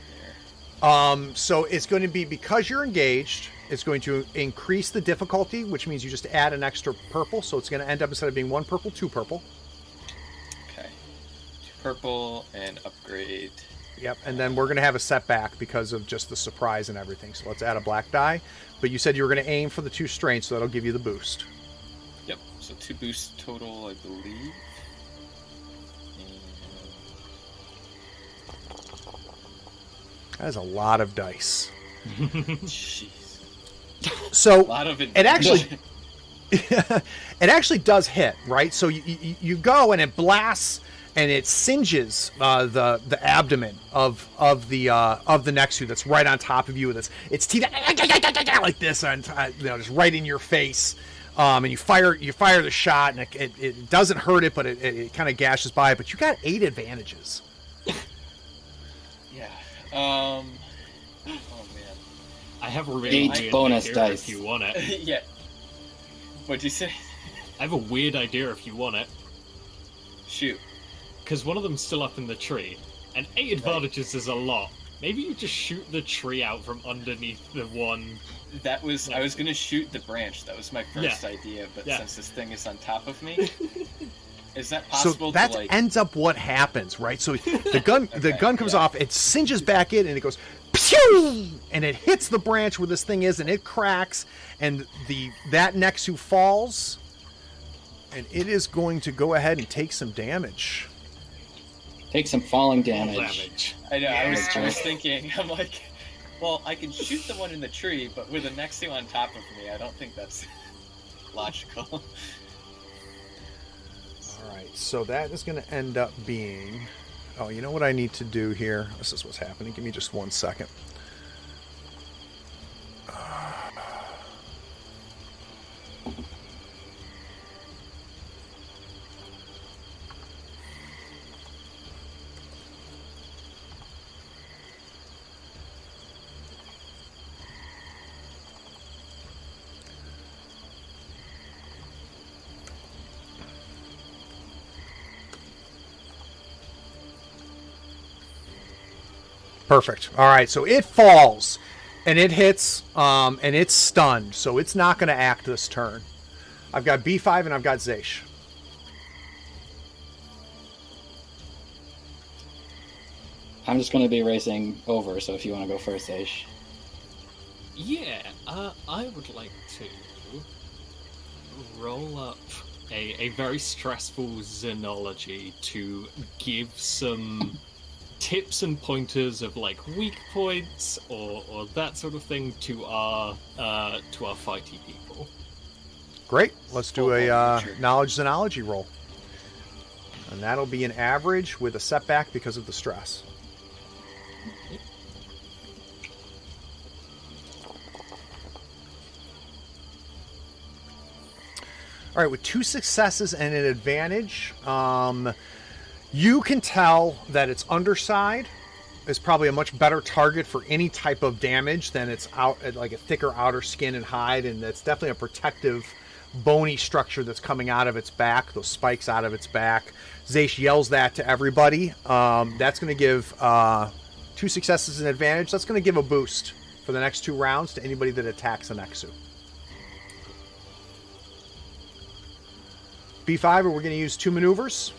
there? So it's going to be, because you're engaged, it's going to increase the difficulty, which means you just add an extra purple. So it's going to end up, instead of being 1 purple, 2 purple. Okay. 2 purple and upgrade. Yep, and then we're going to have a setback because of just the surprise and everything. So let's add a black die. But you said you were going to aim for the 2 strain, so that'll give you the boost. Yep, so 2 boosts total, I believe. That is a lot of dice. Jeez. So A lot of it. it actually... it actually does hit, right? So you go and it blasts and it singes the abdomen of the Nexu that's right on top of you with its teeth like this, and just right in your face. And you fire the shot, and it doesn't hurt it, but it kind of gashes by. But you got 8 advantages. Yeah. Oh man. I have a really 8 weird bonus idea dice. if you want it. Yeah. What'd you say? I have a weird idea if you want it. Shoot. Because one of them's still up in the tree, and 8 advantages is a lot. Maybe you just shoot the tree out from underneath the one. I was gonna shoot the branch. That was my first idea, but Yeah. since this thing is on top of me, is that possible? So that to, like... ends up what happens, right? So the gun Okay, gun comes yeah. off, it singes back in, and it goes pew, and it hits the branch where this thing is, and it cracks, and that Nexu falls, and it is going to go ahead and take some damage. Take some falling damage. I know. Yeah. I was thinking. I'm like, Well, I can shoot the one in the tree, but with the next two on top of me, I don't think that's logical. All right, so that is going to end up being... Oh, you know what I need to do here? This is what's happening. Give me just 1 second. Perfect. All right, so it falls, and it hits, and it's stunned, so it's not going to act this turn. I've got B5 and I've got Zaish. I'm just going to be racing over, so if you want to go first, Aish. Yeah, I would like to roll up a very stressful xenology to give some tips and pointers of like weak points or that sort of thing to our fighty people. Great. Let's do a knowledge xenology roll. And that'll be an average with a setback because of the stress. All right, with 2 successes and an advantage, you can tell that its underside is probably a much better target for any type of damage than its like a thicker outer skin and hide, and that's definitely a protective, bony structure that's coming out of its back, those spikes out of its back. Zaish yells that to everybody. That's going to give 2 successes and advantage. That's going to give a boost for the next 2 rounds to anybody that attacks the Nexu. B5, are we going to use 2 maneuvers?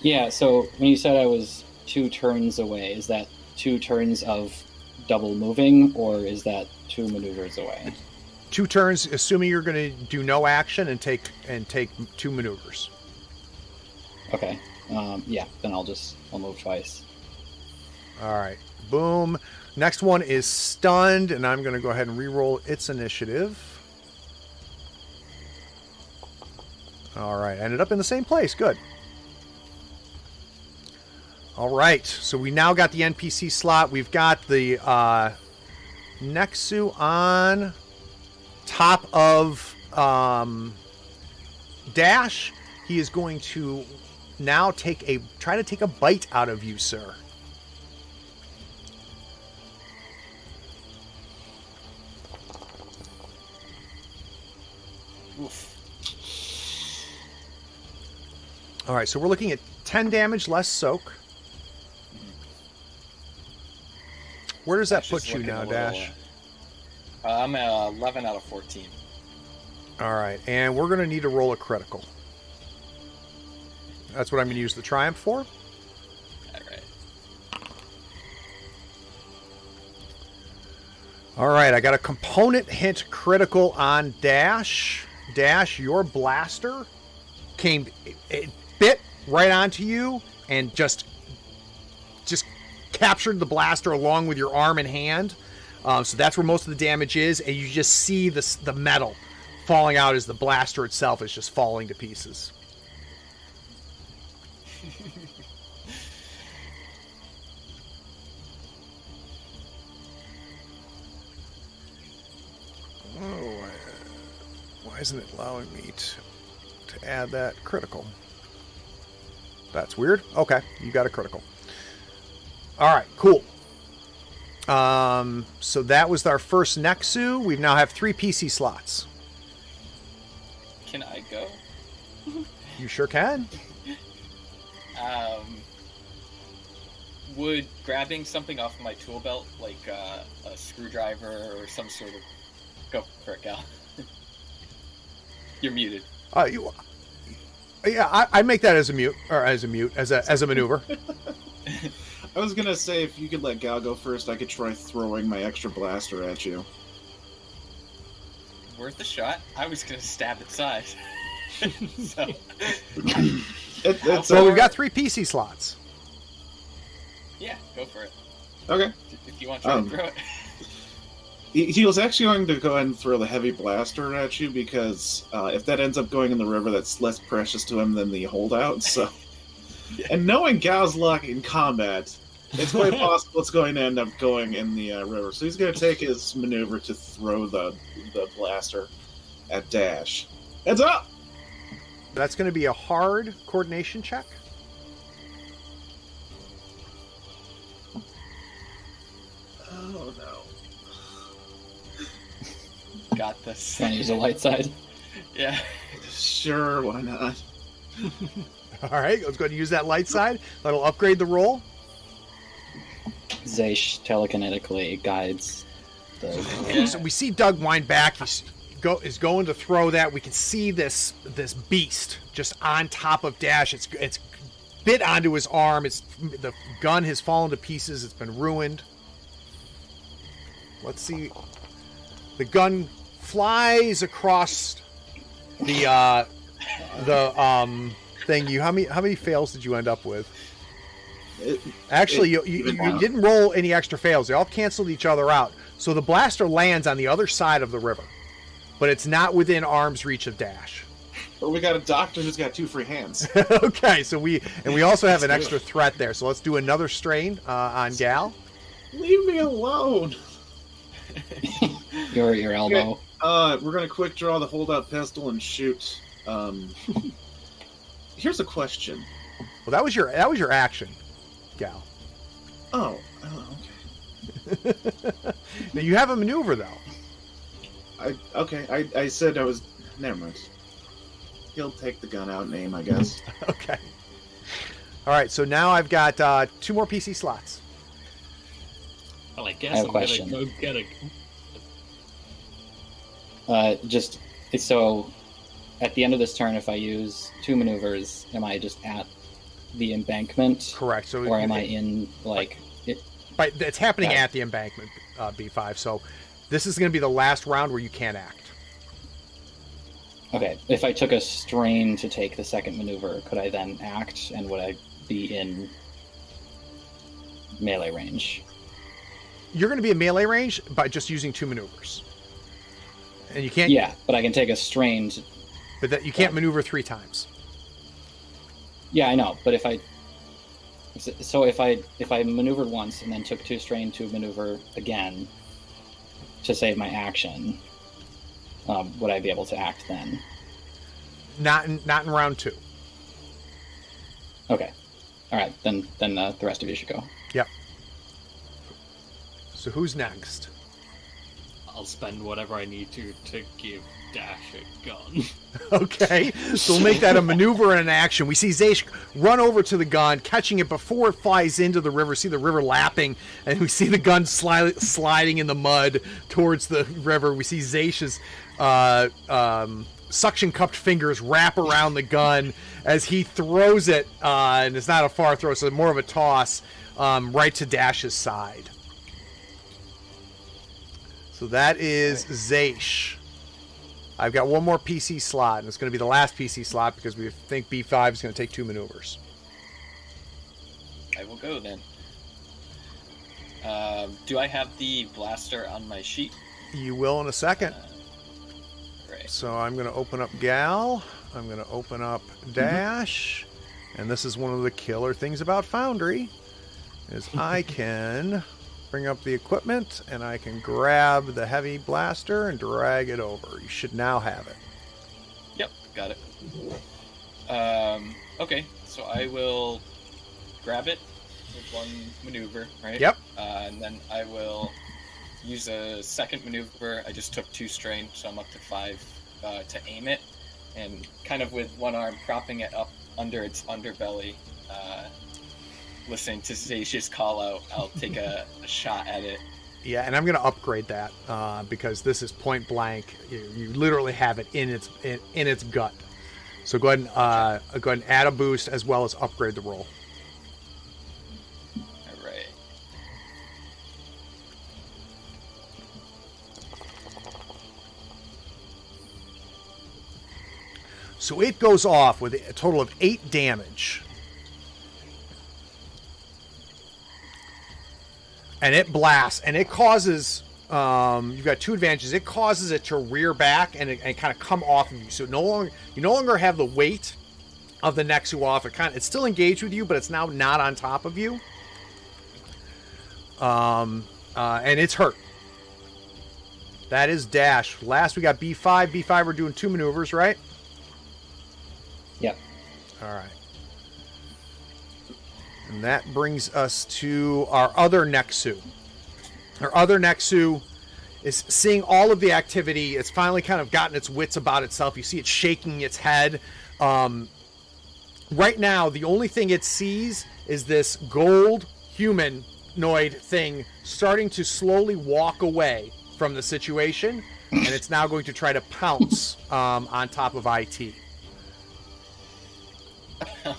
Yeah, so when you said I was 2 turns away, is that 2 turns of double moving, or is that 2 maneuvers away? 2 turns, assuming you're going to do no action and take 2 maneuvers. Okay. Yeah, then I'll move twice. All right. Boom. Next one is stunned, and I'm going to go ahead and re-roll its initiative. All right. Ended up in the same place. Good. All right. So we now got the NPC slot. We've got the Nexu on top of Dash. He is going to now try to take a bite out of you, sir. Oof. All right, so we're looking at 10 damage less soak. Where does that Dash put is you looking now, a little, Dash? I'm at 11 out of 14. All right, and we're going to need to roll a critical. That's what I'm going to use the triumph for. All right. All right, I got a component hit critical on Dash. Dash, your blaster it bit right onto you and just captured the blaster along with your arm and hand. So that's where most of the damage is, and you just see the metal falling out as the blaster itself is just falling to pieces. Oh, why isn't it allowing me to add that critical? That's weird. Okay, you got a critical. All right, cool. So that was our first Nexu. We now have 3 PC slots. Can I go? You sure can. Would grabbing something off of my tool belt, like a screwdriver or some sort of... Go for it, Gal. You're muted. Yeah, I make that as a maneuver. I was gonna say, if you could let Gal go first, I could try throwing my extra blaster at you. Worth a shot. I was gonna stab its side. So, So we've got 3 PC slots. yeah, go for it. Okay. If you want to try to throw it. He was actually going to go ahead and throw the heavy blaster at you because if that ends up going in the river, that's less precious to him than the holdout. So, and knowing Gao's luck in combat, it's quite possible it's going to end up going in the river. So he's going to take his maneuver to throw the blaster at Dash. Heads up! That's going to be a hard coordination check. Oh no. Got this. Trying to use a light side. Yeah. Sure, why not? All right, let's go ahead and use that light side. That'll upgrade the roll. Zaish telekinetically guides the. Yeah. So we see Doug wind back. He's going to throw that. We can see this beast just on top of Dash. It's bit onto his arm. The gun has fallen to pieces. It's been ruined. Let's see. The gun flies across the thing. How many fails did you end up with? Actually, you didn't roll any extra fails. They all canceled each other out. So the blaster lands on the other side of the river, but it's not within arm's reach of Dash. But we got a doctor who's got 2 free hands. Okay, so we also have an extra threat there. So let's do another strain on Gal. Leave me alone. your elbow. Okay, we're gonna quick draw the holdout pistol and shoot. Here's a question. Well, that was your action, Gal. Oh, okay. Now you have a maneuver though. I said I was. Never mind. He'll take the gun out and aim, I guess. Okay. All right. So now I've got 2 more PC slots. Well, I I guess have a I'm question. gonna go get a. Just so, at the end of this turn, if I use 2 maneuvers, am I just at the embankment? Correct. So Or am I in like? But it's happening Okay. at the embankment, B5. So this is going to be the last round where you can't act. Okay, if I took a strain to take the second maneuver, could I then act, and would I be in melee range? You're going to be in melee range by just using 2 maneuvers, and you can't. Yeah, but I can take a strain. But that you can't maneuver 3 times. Yeah, I know, but if I maneuvered once and then took 2 strain to maneuver again to save my action, would I be able to act then? Not in round 2. Okay, all right, then the rest of you should go. Yep. So who's next? I'll spend whatever I need to give Dash a gun. Okay, so we'll make that a maneuver and an action. We see Zaish run over to the gun, catching it before it flies into the river. See the river lapping, and we see the gun sliding in the mud towards the river. We see Zaish's suction-cupped fingers wrap around the gun as he throws it, and it's not a far throw, so more of a toss, right to Dash's side. So that is Zaish. I've got 1 more PC slot, and it's going to be the last PC slot because we think B5 is going to take 2 maneuvers. I will go then. Do I have the blaster on my sheet? You will in a second. Right. So I'm going to open up Gal. I'm going to open up Dash. And this is one of the killer things about Foundry, is I can bring up the equipment, and I can grab the heavy blaster and drag it over. You should now have it. Yep, got it. Okay, so I will grab it with 1 maneuver, right? Yep. And then I will use a second maneuver. I just took 2 strain, so I'm up to 5 to aim it. And kind of with 1 arm propping it up under its underbelly, listening to Zaish's call out, I'll take a shot at it. Yeah, and I'm going to upgrade that because this is point blank. You literally have it in its gut. So go ahead and add a boost as well as upgrade the roll. All right. So it goes off with a total of 8 damage. and it blasts, and it causes. You've got 2 advantages. It causes it to rear back and kind of come off of you. So you no longer have the weight of the Nexu off. It's still engaged with you, but it's now not on top of you. And it's hurt. That is Dash. Last we got B5. B5, we're doing 2 maneuvers, right? Yep. All right. And that brings us to our other Nexu. Our other Nexu is seeing all of the activity. It's finally kind of gotten its wits about itself. You see it shaking its head. Right now, the only thing it sees is this gold humanoid thing starting to slowly walk away from the situation, and it's now going to try to pounce on top of IT.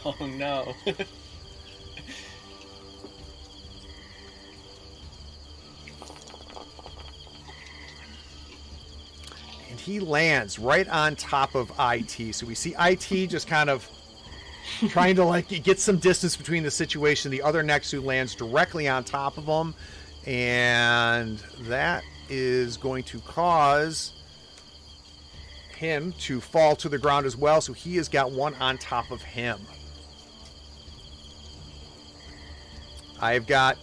Oh no. And he lands right on top of IT. So we see IT just kind of trying to get some distance between the situation. The other Nexu lands directly on top of him, and that is going to cause him to fall to the ground as well. So he has got one on top of him. I've got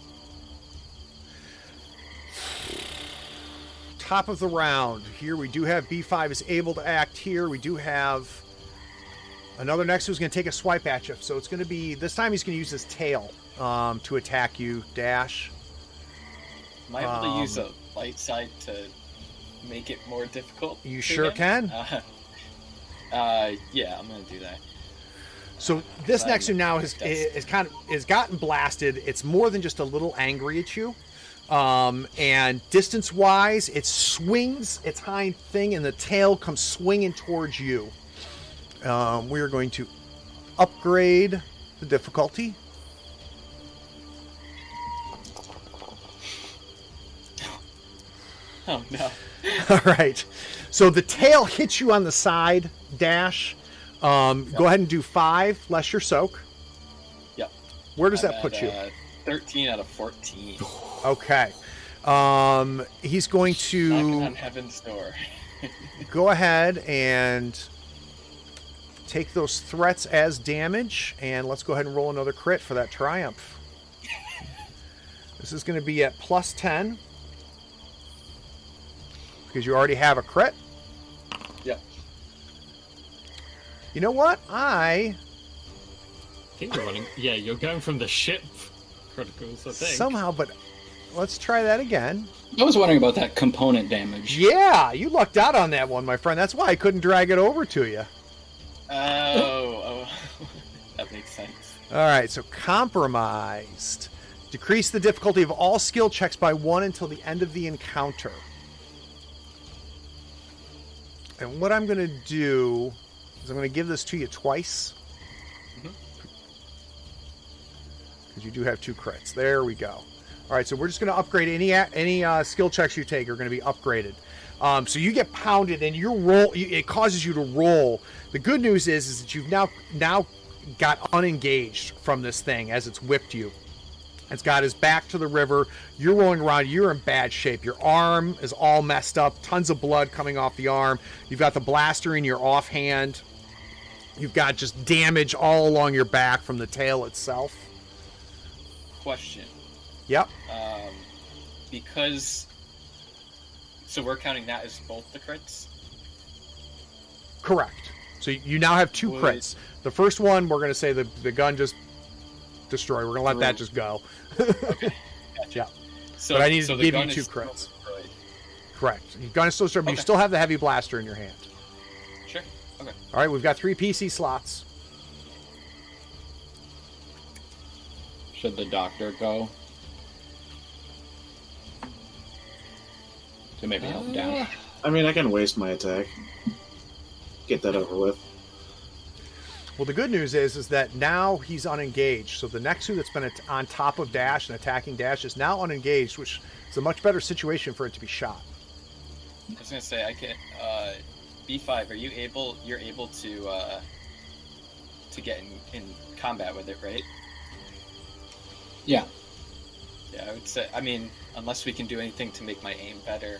top of the round. Here we do have B5 is able to act here. We do have another Nexus who's going to take a swipe at you. So it's going to be, this time he's going to use his tail to attack you, Dash. Am I able to use a light side to make it more difficult? You for sure him? can. Yeah, I'm going to do that. So this Nexu now has gotten blasted. It's more than just a little angry at you. And distance-wise, it swings its hind thing, and the tail comes swinging towards you. We are going to upgrade the difficulty. Oh, no. All right. So the tail hits you on the side, Dash. Go ahead and do 5, less your soak. Yep. Where does I'm that put you? 13 out of 14. Okay. He's going Knocking to on heaven's door. go ahead and take those threats as damage, and let's go ahead and roll another crit for that triumph. This is going to be at plus 10 because you already have a crit. Yep. You know what? I think you're running. Yeah, you're going from the ship criticals, I think. somehow, but let's try that again. I was wondering about that component damage. Yeah, you lucked out on that one, my friend. That's why I couldn't drag it over to you. Oh, that makes sense. All right, so compromised. Decrease the difficulty of all skill checks by 1 until the end of the encounter. And what I'm going to do is I'm going to give this to you twice. Because you do have 2 crits. There we go. All right, so we're just going to upgrade any skill checks you take are going to be upgraded. So you get pounded, and your roll it causes you to roll. The good news is that you've now got unengaged from this thing as it's whipped you. It's got his back to the river. You're rolling around. You're in bad shape. Your arm is all messed up. Tons of blood coming off the arm. You've got the blaster in your offhand. You've got just damage all along your back from the tail itself. Question. Yep. Because... So we're counting that as both the crits? Correct. So you now have 2 crits. The first one, we're going to say the gun just destroyed. We're going to let that just go. Okay. Gotcha. Yeah. So, But I need to the give gun you 2 is still crits. destroyed. Correct. Your gun is still destroyed, but you Okay. still have the heavy blaster in your hand. Sure. Okay. All right, we've got 3 PC slots. Should the doctor go? To maybe help down. I mean, I can waste my attack. Get that over with. Well, the good news is that now he's unengaged. So the Nexu that's been on top of Dash and attacking Dash is now unengaged, which is a much better situation for it to be shot. I was gonna say I can. B5, are you able? You're able to get in combat with it, right? Yeah. Yeah, I would say. I mean, unless we can do anything to make my aim better,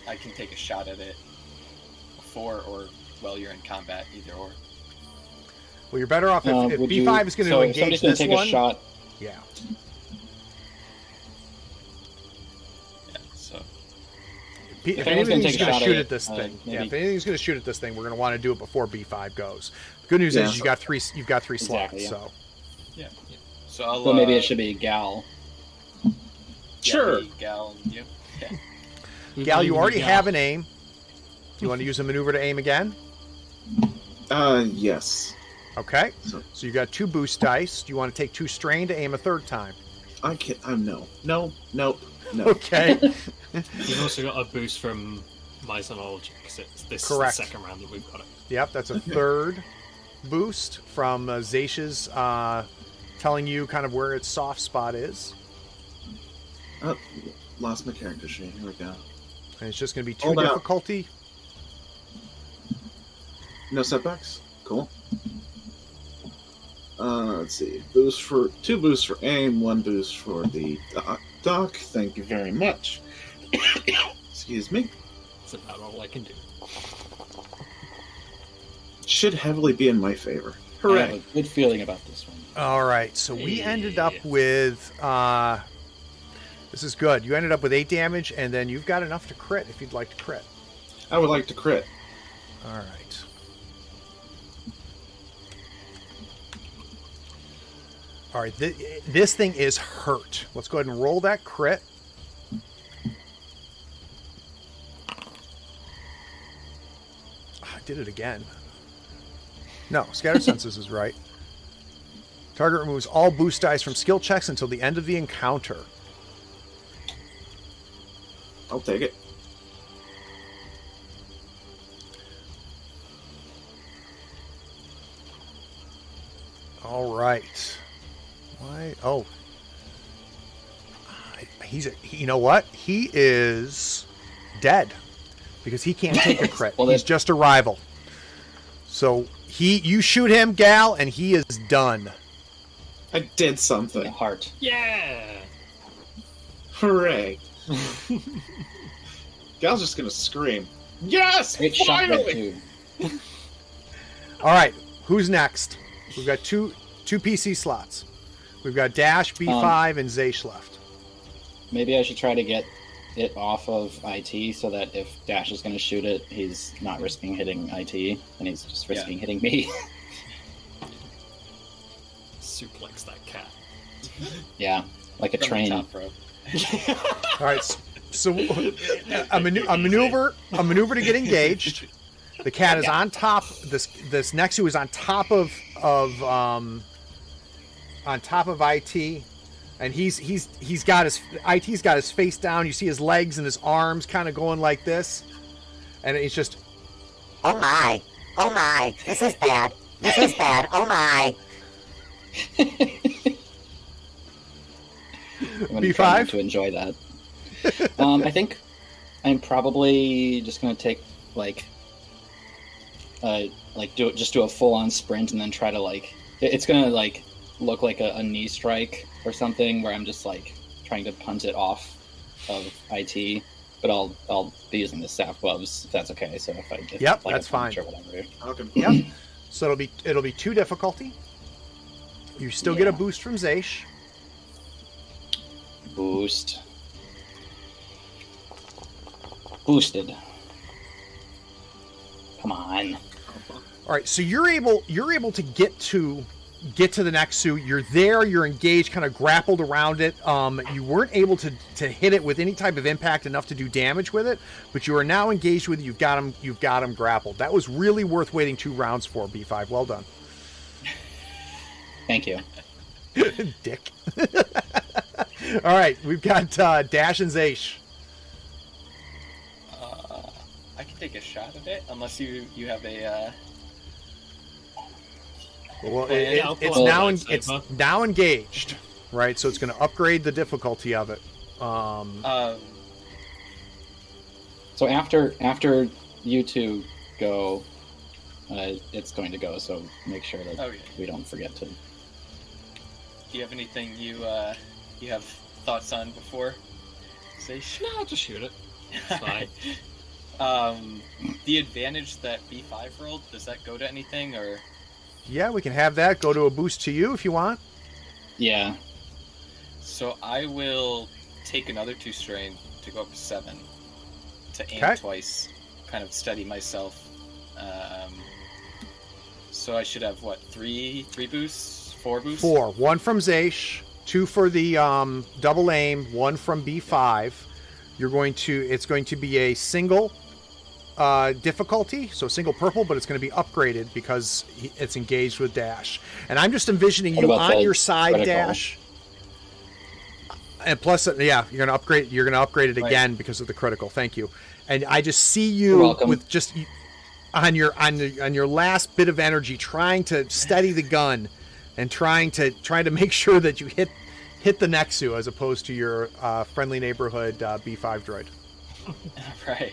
I can take a shot at it before or while you're in combat, either or. Well, you're better off if Would B5 you- is going so to if engage somebody's gonna this take one. a shot. Yeah. Yeah, so If If anyone's gonna anything's take a going to shot shoot at at this it, thing, yeah, maybe- if anything's going to shoot at this thing, we're going to want to do it before B5 goes. The good news Yeah. is you've got three Exactly, slots. yeah. So so I'll. Well, maybe it should be Gal. Sure. Me, Gal, and you. Yeah. Gal, you already have an aim. You want to use a maneuver to aim again? Yes. Okay. So- So you got 2 boost dice. Do you want to take 2 strain to aim a third time? I can't. I'm no. Nope. Okay. You've also got a boost from Mysonology, because this is the Correct. second round that we've got it. Yep, that's a third boost from Zaish's telling you kind of where its soft spot is. Oh, lost my character sheet. Here we go. And it's just going to be 2 Hold out. difficulty. No setbacks. Cool. Let's see. 2 boosts for aim, 1 boost for the dock. Thank you very much. Excuse me. That's about all I can do. Should heavily be in my favor. I have Hooray! a good feeling about this one. All right, so we ended up Yeah. with... this is good. You ended up with 8 damage, and then you've got enough to crit if you'd like to crit. I would like to crit. All right. All right, this thing is hurt. Let's go ahead and roll that crit. I did it again. No, Scatter Senses is right. Target removes all boost dice from skill checks until the end of the encounter. I'll take it. All right. Why? Oh. You know what? He is dead because he can't take a crit. Well, He's just a rival. So you shoot him, Gal, and he is done. I did The something. heart. Yeah! Hooray! Gal's just gonna scream. Yes! Great shot, Red Finally! 2. All right. Who's next? We've got two PC slots. We've got Dash, B5, and Zaish left. Maybe I should try to get it off of IT so that if Dash is going to shoot it, he's not risking hitting IT, and he's just risking hitting me. Suplex that cat. Yeah, like a From the train. top rope. All right. So a maneuver to get engaged. The cat is on top. This Nexu is on top of IT, and he's got IT's got his face down. You see his legs and his arms kind of going like this, and he's just Oh my, this is bad, oh my. I'm gonna B5? try not to enjoy that. I think I'm probably just gonna take do a full on sprint and then try to it's gonna look like a knee strike or something where I'm just trying to punt it off of IT, but I'll be using the staff gloves if that's okay. So if I get Yep, a that's punch fine. or whatever. yep. So it'll be 2 difficulty. You still get a Yeah. boost from Zaish. Boosted. Come on. All right, so you're able to get to the Nexu. You're there. You're engaged, kind of grappled around it. You weren't able to hit it with any type of impact enough to do damage with it, but you are now engaged with it. You've got him grappled. That was really worth waiting 2 rounds for. B5, well done. Thank you. Dick. All right, we've got Dash and Zaish. I can take a shot at it, unless you have a. Well, Yeah, I'll it's pull now out it's that saber. now engaged, right? So it's going to upgrade the difficulty of it. So after you two go, it's going to go. So make sure that Oh, yeah. we don't forget to. Do you have anything you have thoughts on before? Say No, just shoot it. It's fine. The advantage that B5 rolled, does that go to anything, or? Yeah, we can have that go to a boost to you if you want. Yeah. So I will take another 2 strain to go up to 7 to aim Okay. twice, kind of steady myself. So I should have what, 3 boosts, 4 boosts? 4. 1 from Zaish, 2 for the double aim, 1 from B5. It's going to be a single difficulty, so single purple, but it's going to be upgraded because it's engaged with Dash. And I'm just envisioning What you about on the your side, critical? Dash. And plus, yeah, you're going to upgrade. You're going to upgrade it Right. again because of the critical. Thank you. And I just see You're you welcome. with just on your last bit of energy, trying to steady the gun and trying to make sure that you hit the Nexu as opposed to your friendly neighborhood B5 droid. Right.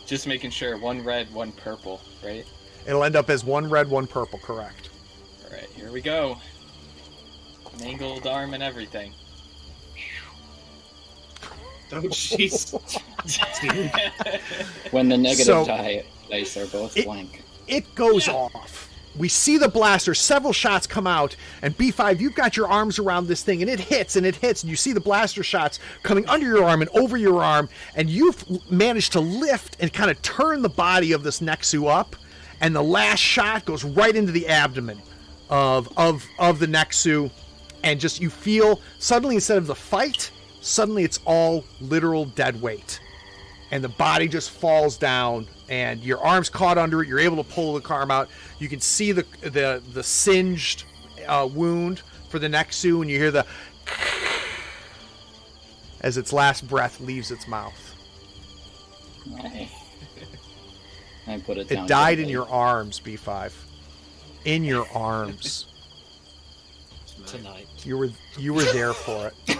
Just making sure 1 red, 1 purple, right? It'll end up as 1 red, 1 purple, correct? All right, here we go. Mangled arm and everything. Oh, jeez. When the negative So- dice are both It- blank. It goes off. We see the blaster, several shots come out, and B5, you've got your arms around this thing, and it hits, and you see the blaster shots coming under your arm and over your arm, and you've managed to lift and kind of turn the body of this Nexu up, and the last shot goes right into the abdomen of the Nexu, and just you feel, suddenly instead of the fight, suddenly it's all literal dead weight. And the body just falls down, and your arm's caught under it. You're able to pull the arm out. You can see the singed wound for the Nexu, and you hear the as its last breath leaves its mouth. I put it down. It died in gently. your arms, B5. In your arms. Tonight. You were there for it.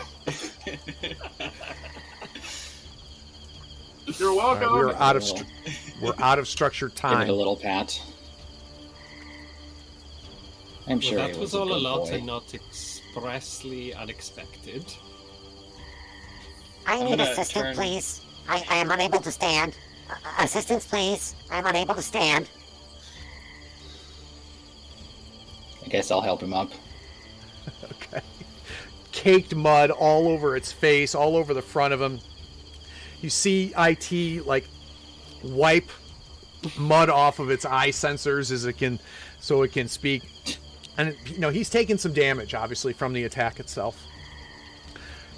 You're All right, welcome. we're out of structured Give it a time. little pat. I'm sure Well, he that was a all a good lot boy. and not expressly unexpected. I I'm need gonna assistance, turn- please. I am unable to stand. Assistance, please. I'm unable to stand. I guess I'll help him up. Okay. Caked mud all over its face, all over the front of him. You see IT like wipe mud off of its eye sensors so it can speak. And he's taken some damage obviously from the attack itself.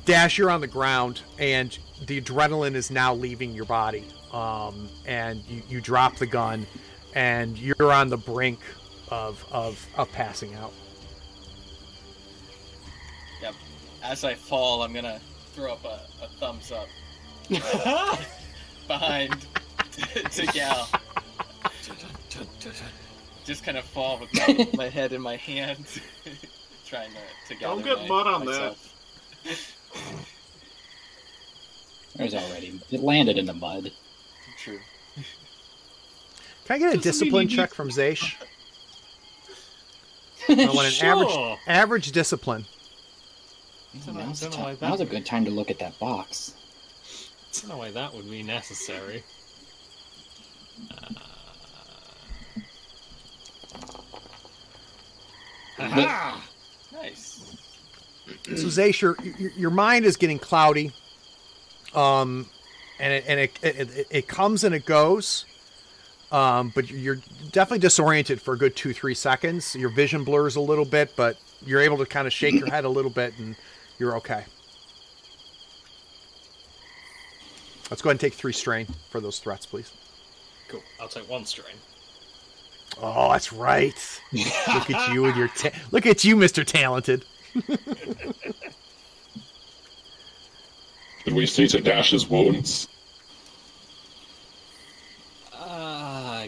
Dash, you're on the ground and the adrenaline is now leaving your body. And you drop the gun and you're on the brink of passing out. Yep. As I fall, I'm gonna throw up a thumbs up behind to Gal. Just kind of fall with my head in my hands, trying to gather Don't get mud on myself. There's already. It landed in the mud. True. Can I get a Doesn't discipline mean you check from Zaish? I want an Sure. average discipline. Don't know Now's, the why time. Now's a that- good time to look at that box. I don't know why that would be necessary. Aha! Nice. So Zaish, your mind is getting cloudy, and it comes and it goes, but you're definitely disoriented for a good 2-3 seconds. Your vision blurs a little bit, but you're able to kind of shake your head a little bit, and you're okay. Let's go ahead and take 3 strain for those threats, please. Cool. I'll take 1 strain. Oh, that's right. Look at you with your look at you, Mr. Talented. Did we see to Dash's wounds?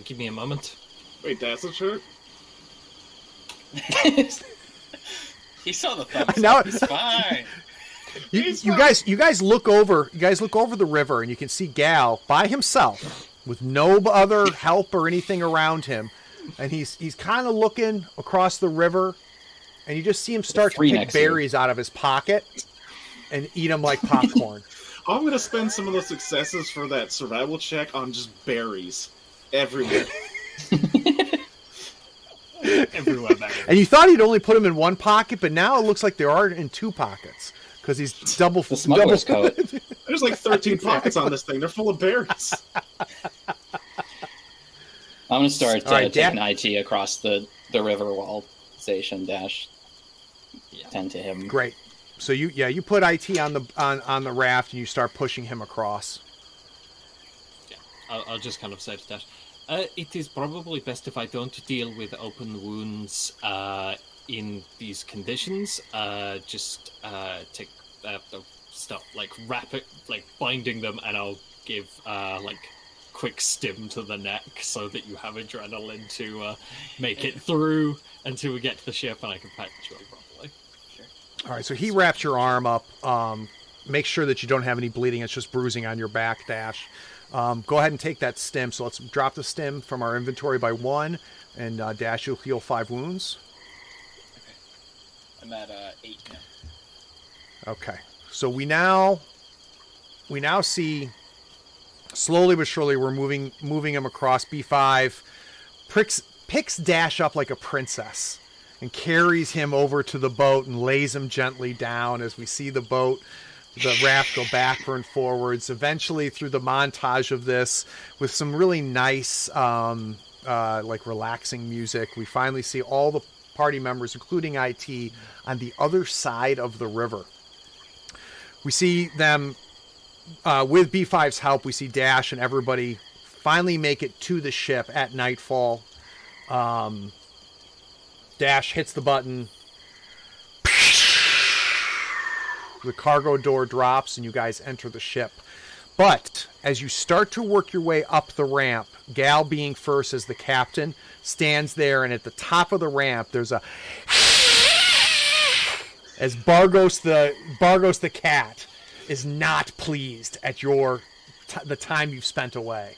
Give me a moment. Wait, that's a shirt? He saw the thumbs Now- up. He's fine. You guys look over the river and you can see Gal by himself with no other help or anything around him, and he's kind of looking across the river, and you just see him start to three pick next to you. berries out of his pocket, and eat them like popcorn. I'm gonna spend some of those successes for that survival check on just berries everywhere. Everywhere, man. And you thought he'd only put them in one pocket, but now it looks like they are in two pockets because he's double. The smuggler's coat. There's like 13 pockets on this thing. They're full of berries. I'm gonna start All right, taking IT across the river while Zash and Dash tend to him. Great. So you put IT on the raft and you start pushing him across. Yeah, I'll just kind of say to Dash, it is probably best if I don't deal with open wounds in these conditions. Just take stuff like binding them, and I'll give quick stim to the neck so that you have adrenaline to make it through until we get to the ship and I can patch you up properly. All right, so he wraps your arm up. Make sure that you don't have any bleeding. It's just bruising on your back, Dash. Go ahead and take that stim. So let's drop the stim from our inventory by 1, and Dash, you'll heal 5 wounds. Okay. I'm at 8 now. Okay, so we now see, slowly but surely, we're moving him across. B5 picks Dash up like a princess and carries him over to the boat and lays him gently down as we see the raft go backward and forwards. Eventually, through the montage of this, with some really nice, relaxing music, we finally see all the party members, including IT, on the other side of the river. We see them, with B5's help, we see Dash and everybody finally make it to the ship at nightfall. Dash hits the button. The cargo door drops and you guys enter the ship. But as you start to work your way up the ramp, Gal, being first as the captain, stands there, and at the top of the ramp there's a as Bargos the cat is not pleased at the time you've spent away.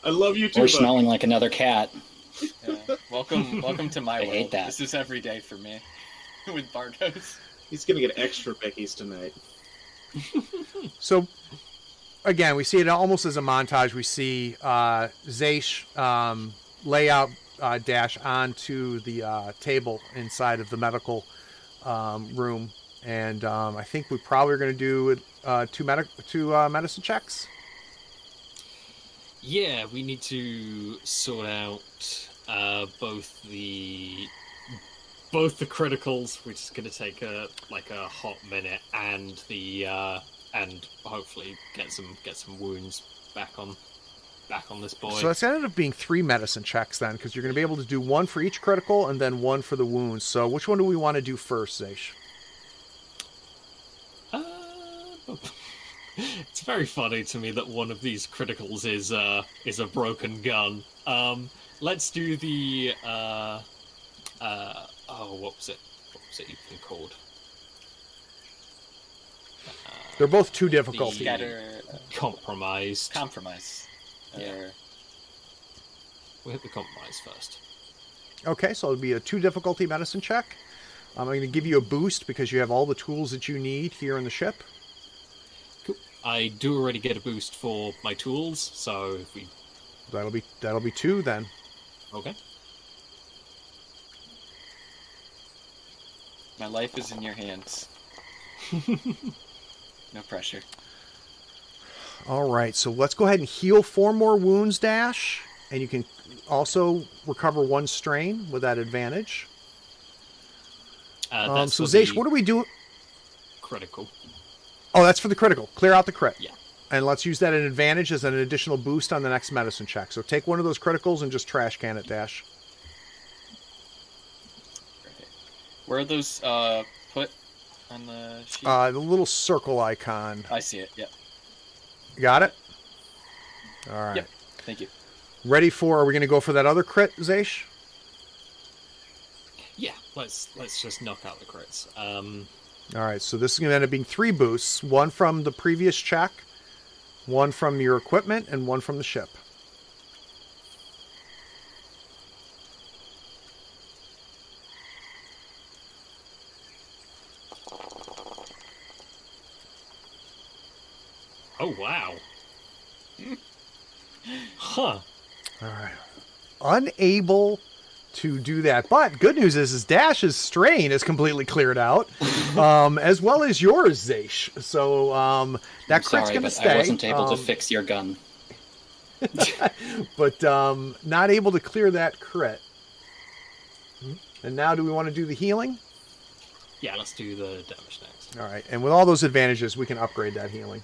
I love you too. Or bud. smelling like another cat. Yeah. Welcome to my I world. hate that. This is every day for me with Bargos. He's gonna get extra Becky's tonight. So, again, we see it almost as a montage. We see Zash lay out Dash onto the table inside of the medical room, and I think we probably are going to do two medicine checks. Yeah, we need to sort out both the criticals, which is going to take a hot minute, and and hopefully get some wounds back on this boy. So that's ended up being 3 medicine checks then, because you're going to be able to do 1 for each critical and then 1 for the wounds. So which one do we want to do first, Zash? It's very funny to me that one of these criticals is a broken gun. Let's do the what was it even called? They're both 2 difficulty. Compromised. Compromise. Yeah. We'll hit the compromise first. Okay, so it'll be a 2 difficulty medicine check. I'm going to give you a boost because you have all the tools that you need here in the ship. Cool. I do already get a boost for my tools, so if we... That'll be 2 then. Okay. My life is in your hands. No pressure. All right, so let's go ahead and heal 4 more wounds, Dash, and you can also recover 1 strain with that advantage. So Zash, what do we do? Critical. Oh, that's for the critical. Clear out the crit. Yeah. And let's use that as an advantage as an additional boost on the next medicine check. So take one of those criticals and just trash can it, Dash. Right. Where are those put on the sheet? The little circle icon. I see it. Yep. Got it? All right. Yep. Thank you. Ready for, are we going to go for that other crit, Zash? Yeah, let's just knock out the crits. All right, so this is going to end up being 3 boosts. 1 from the previous check, 1 from your equipment, and 1 from the ship. Oh, wow. Huh. All right. Unable to do that. But good news is Dash's strain is completely cleared out, as well as yours, Zaish. So that crit's going to stay. I wasn't able to fix your gun. But not able to clear that crit. And now do we want to do the healing? Yeah, let's do the damage next. All right. And with all those advantages, we can upgrade that healing.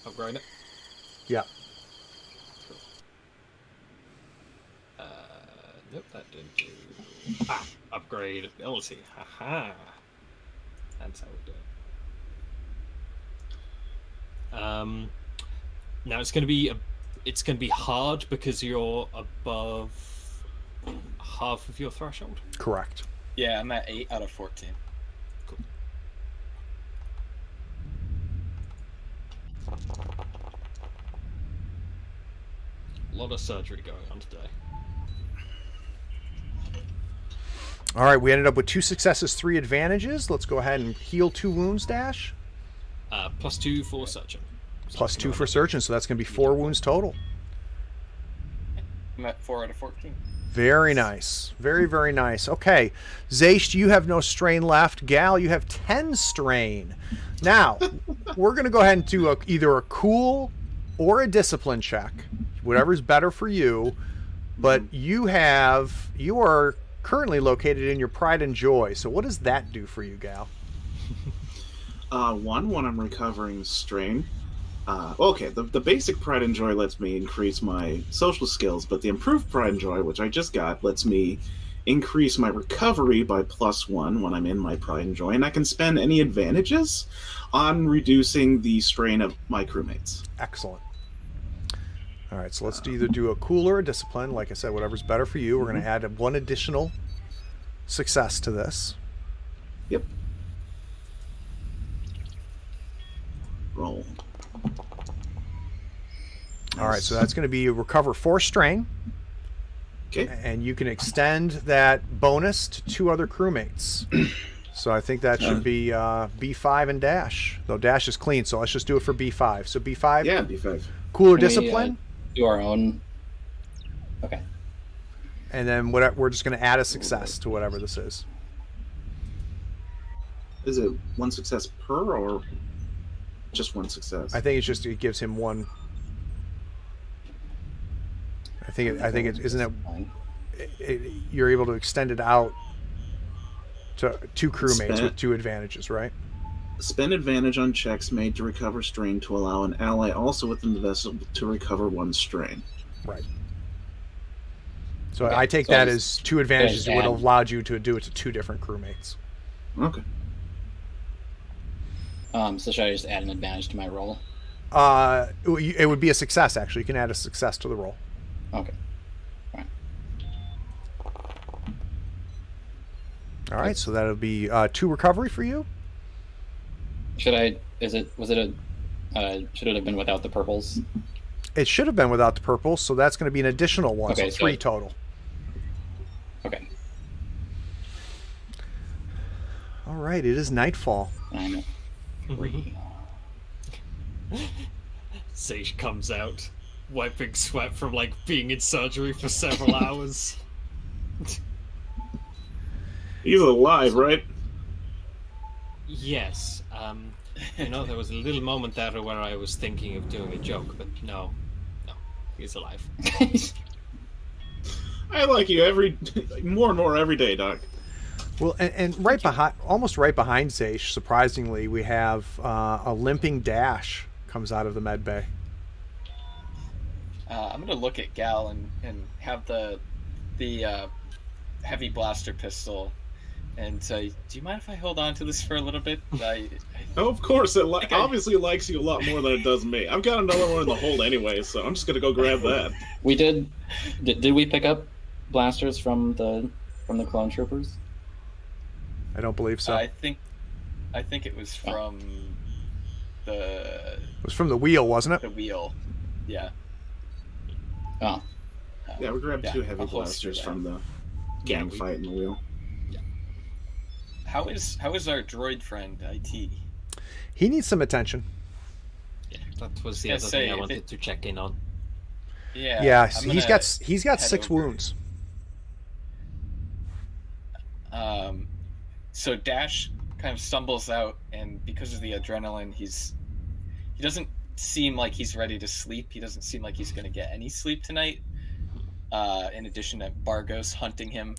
Upgrade it? Yeah. Nope, that didn't do... upgrade ability. Haha. That's how we do it. Now it's going to be hard because you're above half of your threshold. Correct. Yeah, I'm at 8 out of 14. Cool. A lot of surgery going on today. All right, we ended up with 2 successes, 3 advantages. Let's go ahead and heal 2 wounds, Dash. +2 for surgeon. So Plus 2 for surgeon, so that's going to be 4 wounds total. I'm at 4 out of 14. Very nice. Very, very nice. Okay, Zaish, you have no strain left. Gal, you have 10 strain. Now, we're going to go ahead and do either a cool or a discipline check, whatever's better for you. But you are currently located in your pride and joy. So what does that do for you, Gal? When I'm recovering strain. Okay, the basic pride and joy lets me increase my social skills, but the improved pride and joy, which I just got, lets me increase my recovery by +1 when I'm in my pride and joy, and I can spend any advantages on reducing the strain of my crewmates. Excellent. All right, so let's either do a cool or a discipline. Like I said, whatever's better for you. We're going to add 1 additional success to this. Yep. Roll. All right, so that's going to be recover 4 strain. Okay. And you can extend that bonus to 2 other crewmates. So I think that should be B5 and Dash. Though Dash is clean, so let's just do it for B5. So B5? Yeah, B5. Cool or Can we, discipline? do our own. Okay. And then we're just going to add a success to whatever this is. Is it 1 success per or just 1 success? I think it gives him 1. I think isn't it you're able to extend it out to 2 crewmates with 2 advantages, right? Spend advantage on checks made to recover strain to allow an ally also within the vessel to recover 1 strain. Right. So Okay, I take so that I'll as 2 advantages just that would have add- allowed you to do it to 2 different crewmates. Okay. So should I just add an advantage to my roll? It would be a success, actually. You can add a success to the roll. Okay. Fine. All right, so that'll be 2 recovery for you. Should it have been without the purples? It should have been without the purple, so that's going to be an additional 1, Okay, so so 3 total. Okay. All right, it is nightfall. I'm at 3. Sage comes out, wiping sweat from being in surgery for several hours. He's alive, right? Yes. There was a little moment there where I was thinking of doing a joke, but no, he's alive. I like you more and more every day, Doc. Well, and almost right behind Zaish, surprisingly, we have a limping Dash comes out of the med bay. I'm going to look at Gal and have the heavy blaster pistol and say, do you mind if I hold on to this for a little bit? Oh, of course. It obviously likes you a lot more than it does me. I've got another one in the hold anyway, so I'm just going to go grab that. We did we pick up blasters from the clone troopers? I don't believe so. I think it was from It was from the wheel, wasn't the it? wheel. Yeah. Oh. Yeah, we grabbed Yeah, 2 heavy I'll holster blasters that. from the gang fight in the wheel. How is our droid friend IT? He needs some attention. Yeah, that was the I other was thing gonna I say, wanted to check in on. Yeah. Yeah, I'm he's gonna got head 6 over. wounds. So Dash kind of stumbles out, and because of the adrenaline, he doesn't seem like he's ready to sleep. He doesn't seem like he's going to get any sleep tonight. In addition to Bargos hunting him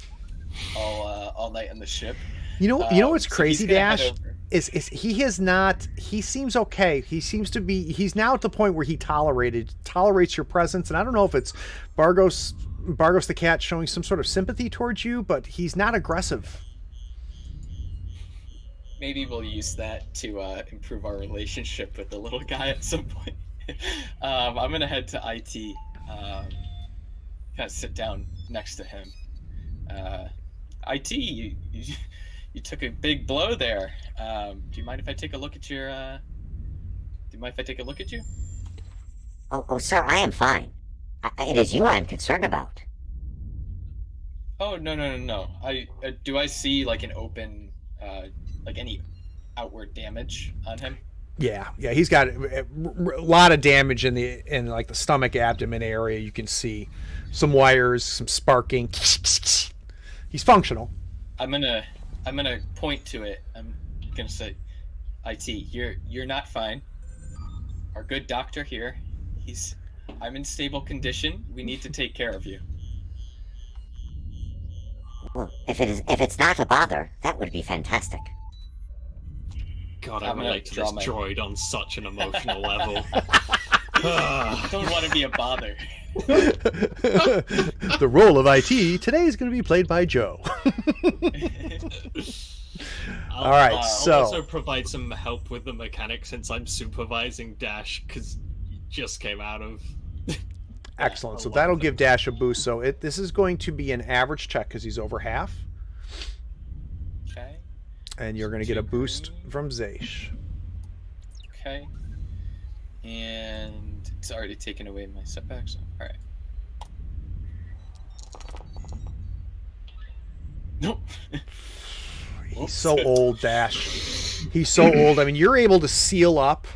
all night on the ship. You know what's So crazy, he's gonna head Dash? over. Is he has not. He seems okay. He seems to be. He's now at the point where he tolerates your presence, and I don't know if it's Bargos the cat showing some sort of sympathy towards you, but he's not aggressive. Maybe we'll use that to improve our relationship with the little guy at some point. I'm gonna head to IT. Kind of sit down next to him. IT, you took a big blow there. Do you mind if I take a look at your? Do you mind if I take a look at you? Oh, sir, I am fine. It is you I am concerned about. Oh no. Do I see like an open, like any outward damage on him? Yeah, he's got a lot of damage in like the stomach abdomen area. You can see some wires, some sparking. He's functional. I'm gonna point to it. I'm gonna say, IT, you're not fine. Our good doctor here, I'm in stable condition. We need to take care of you. Well, if it's not a bother, that would be fantastic. God, I I'm gonna relate to draw this my- droid on such an emotional level. I don't want to be a bother. The role of IT today is going to be played by Joe. All right, I'll so also provide some help with the mechanics since I'm supervising Dash because he just came out of. excellent. So I love that'll it. give Dash a boost. So this is going to be an average check because he's over half, Okay. and you're going to get a boost from Zaish. Okay. And it's already taken away my setbacks. All right. Nope. He's so old, Dash. He's so old. I mean, you're able to seal up,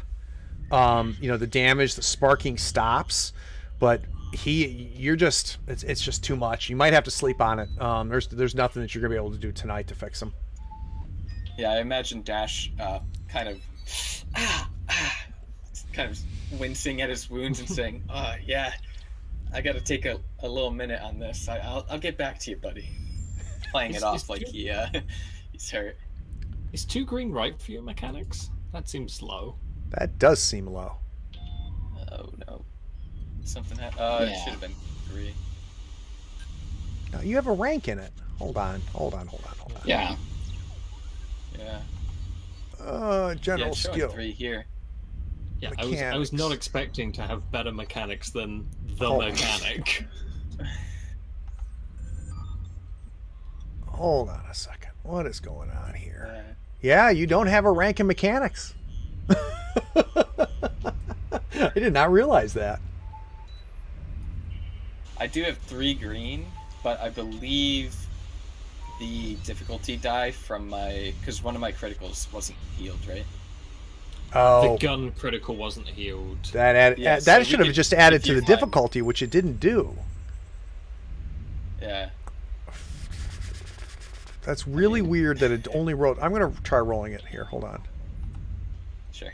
the damage, the sparking stops, but it's just too much. You might have to sleep on it. There's nothing that you're gonna be able to do tonight to fix him. Yeah, I imagine Dash kind of wincing at his wounds and saying, yeah, I got to take a little minute on this. I'll get back to you, buddy." Playing it off like he's hurt. Is 2 green right for your mechanics? That seems low. That does seem low. Oh no, something happened. It Yeah. should have been 3. No, you have a rank in it. Hold on. Yeah. Yeah. General it's showing skill. 3 here. Yeah, I was not Mechanics. expecting to have better mechanics than the Oh. mechanic. Hold on a second. What is going on here? Yeah. Yeah, you don't have a rank in mechanics. I did not realize that. I do have 3 green, but I believe the difficulty die from because one of my criticals wasn't healed, right? Oh, The gun critical wasn't healed. that Yeah, so that we should have could- just added if to you the find- difficulty, which it didn't do. Yeah. That's really weird that it only wrote. I'm going to try rolling it here. Hold on. Sure.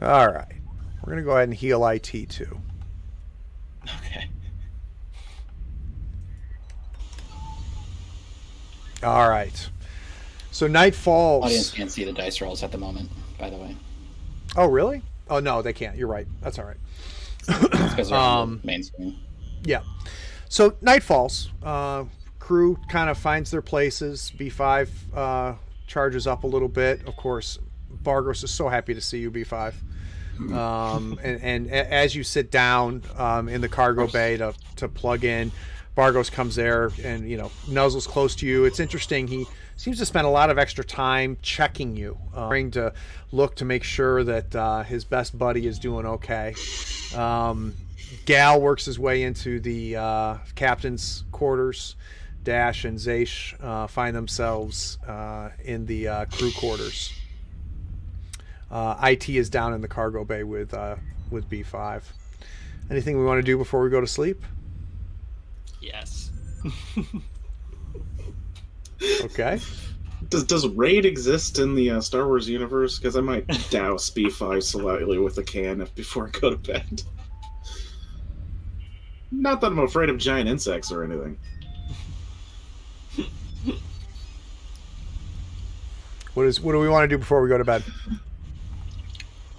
All right. We're going to go ahead and heal IT too. Okay. All right. So night falls. Audience can't see the dice rolls at the moment, by the way. Oh, really? Oh, no, they can't. You're right. That's all right. Because they're on the main screen. Yeah. So night falls. Crew kind of finds their places. B5 charges up a little bit. Of course, Bargos is so happy to see you, B5. And as you sit down in the cargo bay to plug in, Bargos comes there and nuzzles close to you. It's interesting. He seems to spend a lot of extra time checking you, trying to look to make sure that his best buddy is doing okay. Gal works his way into the captain's quarters. Dash and Zaish find themselves in the crew quarters. IT is down in the cargo bay with B5. Anything we want to do before we go to sleep? Yes. Okay. Does raid exist in the Star Wars universe? Because I might douse B5 slightly with a can before I go to bed. Not that I'm afraid of giant insects or anything. What do we want to do before we go to bed?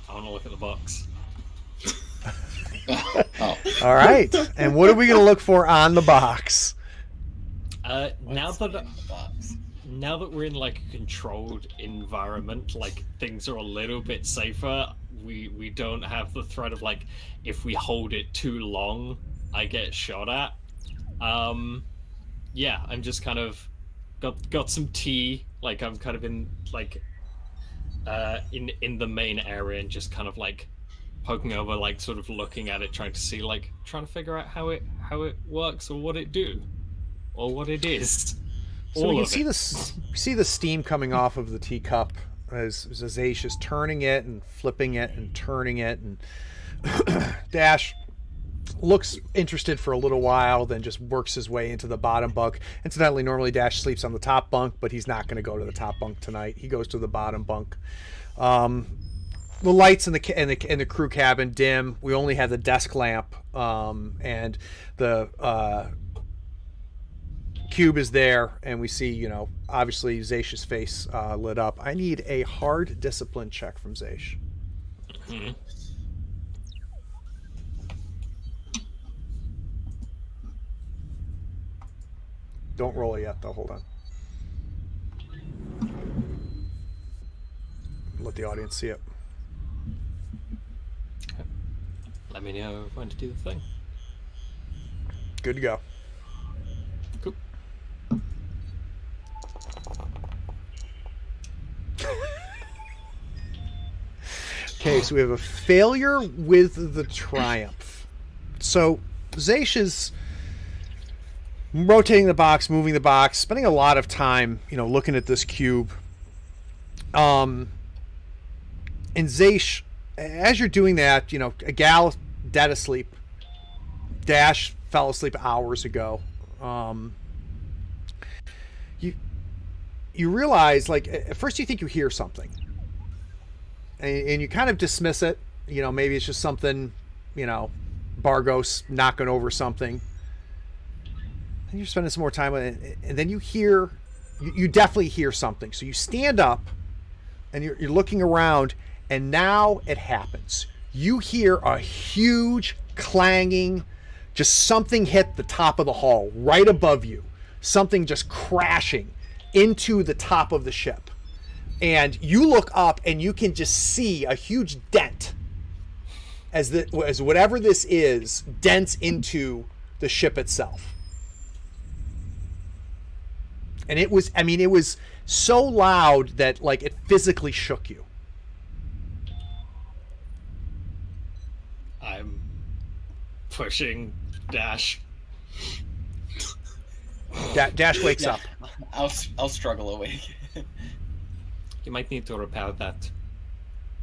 I want to look at the box. Oh. All right. And what are we going to look for on the box? Now What's that in the box? now that we're in like a controlled environment, like things are a little bit safer. We don't have the threat of like if we hold it too long, I get shot at. Yeah, I'm just kind of got some tea. Like I'm kind of in like in the main area and just kind of like poking over, like sort of looking at it, trying to figure out how it works or what it do or what it is. So we can see the steam coming off of the teacup as Zaish is turning it and flipping it and turning it, and Dash looks interested for a little while, then just works his way into the bottom bunk. Incidentally, normally Dash sleeps on the top bunk, but he's not going to go to the top bunk tonight. He goes to the bottom bunk. The lights in the crew cabin dim. We only have the desk lamp, and the cube is there, and we see, obviously Zaish's face lit up. I need a hard discipline check from Zaish. Mm-hmm. Don't roll it yet, though. Hold on. Let the audience see it. Let me know when to do the thing. Good to go. Cool. Okay, so we have a failure with the triumph. So Zaish is rotating the box, moving the box, spending a lot of time, looking at this cube. And Zaish, as you're doing that, a gal dead asleep. Dash fell asleep hours ago. You realize, like, at first you think you hear something. And you kind of dismiss it. Maybe it's just something, Bargos knocking over something. And you're spending some more time on it. And then you definitely hear something. So you stand up and you're looking around, and now it happens. You hear a huge clanging, just something hit the top of the hall right above you. Something just crashing into the top of the ship. And you look up and you can just see a huge dent as whatever this is dents into the ship itself. And it was so loud that, like, it physically shook you. I'm pushing Dash. Dash wakes up. I'll struggle awake. You might need to repair that,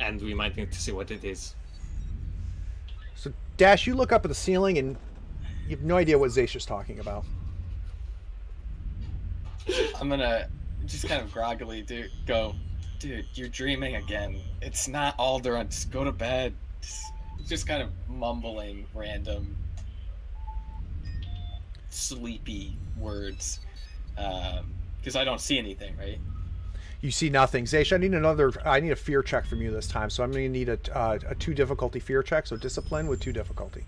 and we might need to see what it is. So, Dash, you look up at the ceiling and you have no idea what Zaish is talking about. I'm gonna just kind of groggily go, dude, you're dreaming again. It's not Alderaan. Just go to bed. Just kind of mumbling random sleepy words, because I don't see anything, right? You see nothing. Zaish, I need a fear check from you this time. So I'm going to need a 2 difficulty fear check. So discipline with 2 difficulty.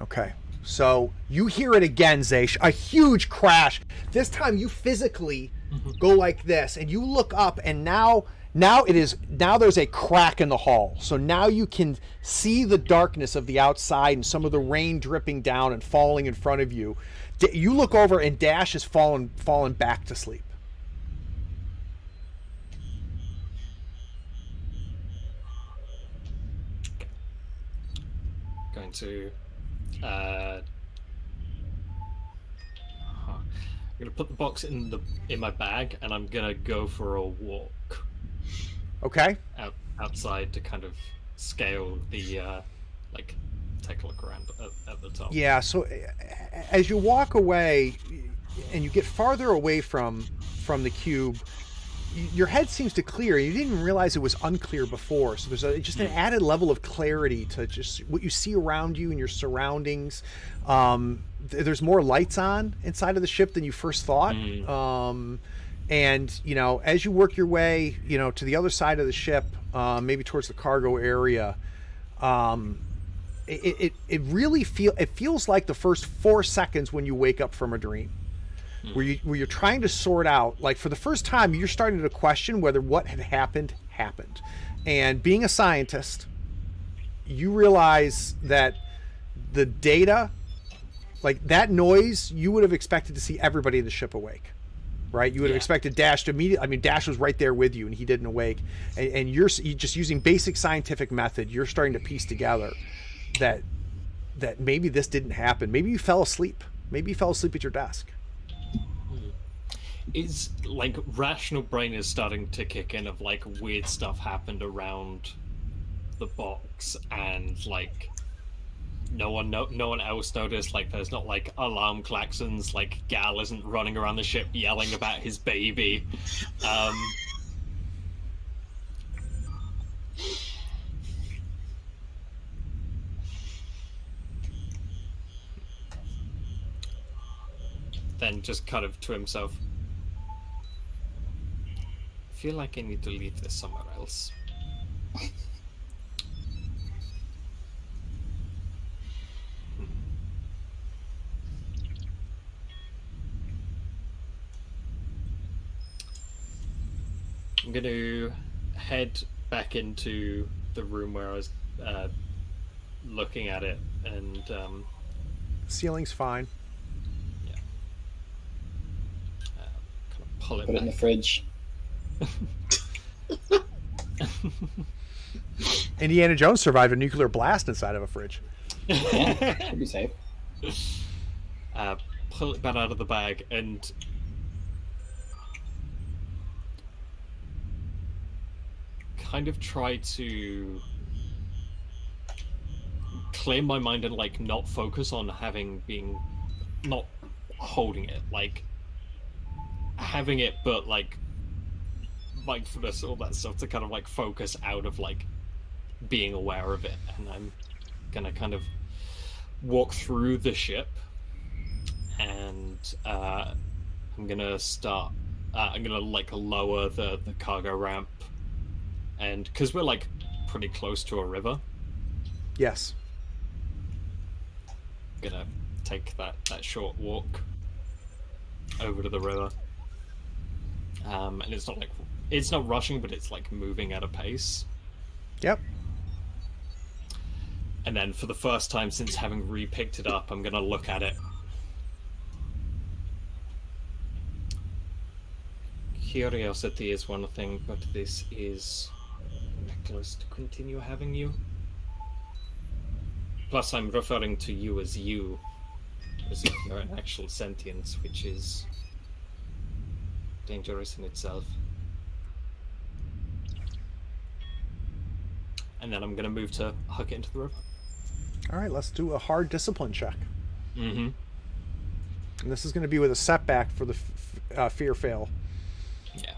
Okay. So you hear it again, Zaish. A huge crash. This time you physically go like this, and you look up, and now there's a crack in the hall. So now you can see the darkness of the outside and some of the rain dripping down and falling in front of you. You look over and Dash has fallen back to sleep. Going to I'm gonna put the box in my bag, and I'm gonna go for a walk. Okay. Outside to kind of scale the take a look around at the top. Yeah. So as you walk away, and you get farther away from the cube, your head seems to clear. You didn't even realize it was unclear before. So there's just an added level of clarity to just what you see around you and your surroundings. There's more lights on inside of the ship than you first thought. And, as you work your way, to the other side of the ship, maybe towards the cargo area, it really feels like the first 4 seconds when you wake up from a dream. Where you're trying to sort out, like for the first time, you're starting to question whether what had happened. And being a scientist, you realize that the data, like that noise, you would have expected to see everybody in the ship awake, right? You would have expected Dash to immediately, I mean, Dash was right there with you and he didn't awake. And you're just using basic scientific method, you're starting to piece together that maybe this didn't happen. Maybe you fell asleep. Maybe you fell asleep at your desk. Is like rational brain is starting to kick in of like weird stuff happened around the box, and like no one else noticed. Like there's not like alarm klaxons. Like Gal isn't running around the ship yelling about his baby. Then just kind of to himself, I feel like I need to leave this somewhere else. I'm going to head back into the room where I was looking at it, and Ceiling's fine. Yeah. Kind of pull it Put back. it in the fridge. Indiana Jones survived a nuclear blast inside of a fridge. Yeah, should be safe. Pull it back out of the bag and kind of try to clear my mind and like not focus on not holding it, like having it, but like mindfulness, all that stuff, to kind of like focus out of like being aware of it. And I'm gonna kind of walk through the ship, and I'm gonna like lower the cargo ramp, and because we're like pretty close to a river, Yes. I'm gonna take that short walk over to the river. And it's not rushing, but it's like moving at a pace. Yep. And then for the first time since having re-picked it up, I'm gonna look at it. Curiosity is one thing, but this is reckless to continue having you. Plus, I'm referring to you, as if you're an actual sentience, which is dangerous in itself. And then I'm gonna move to hook it into the river. All right, let's do a hard discipline check. Mm-hmm. And this is going to be with a setback for the fear fail. Yeah.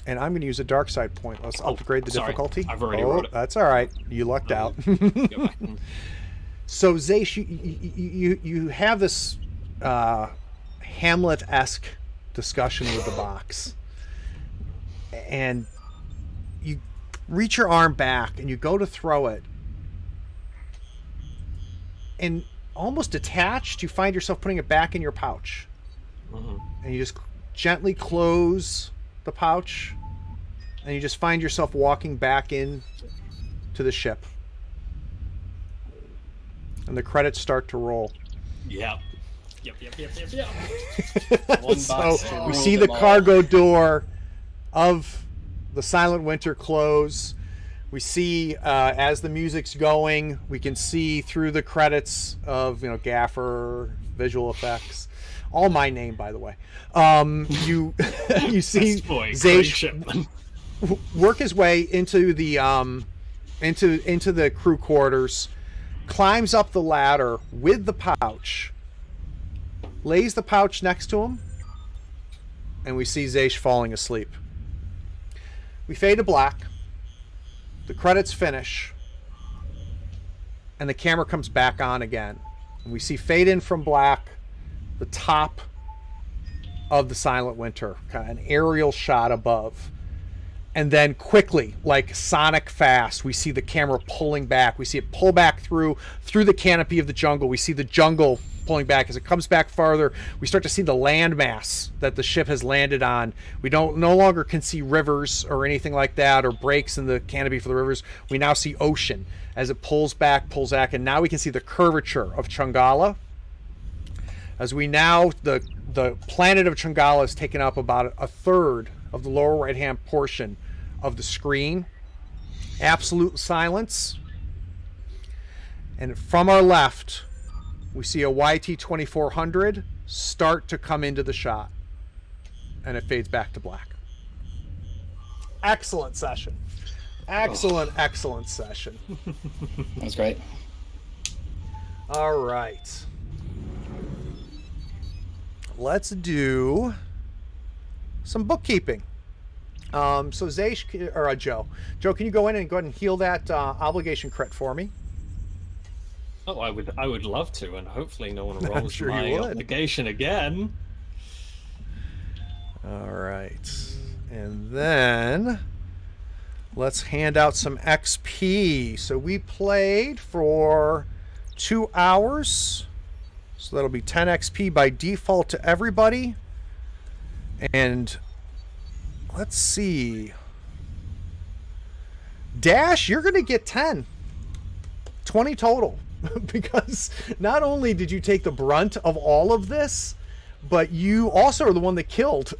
And I'm going to use a dark side point. Let's upgrade the sorry. difficulty. I've already wrote it. That's all right. You lucked out. Go back and... So Zaysh, you have this Hamlet-esque discussion with the box, and you reach your arm back and you go to throw it, and almost detached, you find yourself putting it back in your pouch. Mm-hmm. And you just gently close the pouch, and you just find yourself walking back in to the ship. and the credits start to roll. Yep. One So box to we rule see the them all. cargo door of the Silent Winter close. We see as the music's going, we can see through the credits of Gaffer, visual effects, all my name, by the way. You you see Zaysh work his way into the into the crew quarters, climbs up the ladder with the pouch, lays the pouch next to him, and we see Zaysh falling asleep. We fade to black. The credits finish, and the camera comes back on again. And we see fade in from black, the top of the Silent Winter, kind of an aerial shot above. And then quickly, like sonic fast, we see the camera pulling back. We see it pull back through the canopy of the jungle. We see the jungle pulling back. As it comes back farther, we start to see the landmass that the ship has landed on. We no longer can see rivers or anything like that, or breaks in the canopy for the rivers. We now see ocean as it pulls back, and now we can see the curvature of Chungala. As we now, the planet of Chungala is taken up about a third of the lower right-hand portion of the screen. Absolute silence. And from our left, we see a YT-2400 start to come into the shot. And it fades back to black. Excellent session. Excellent session. That was great. All right. Let's do some bookkeeping. So Zaysh, or Joe, can you go in and heal that obligation crit for me? Oh, I would love to, and hopefully no one I'm rolls sure my you would. obligation again. All right. And then let's hand out some XP. So we played for 2 hours. So that'll be 10 XP by default to everybody. And let's see. Dash, you're going to get 10. 20 total. Because not only did you take the brunt of all of this, but you also are the one that killed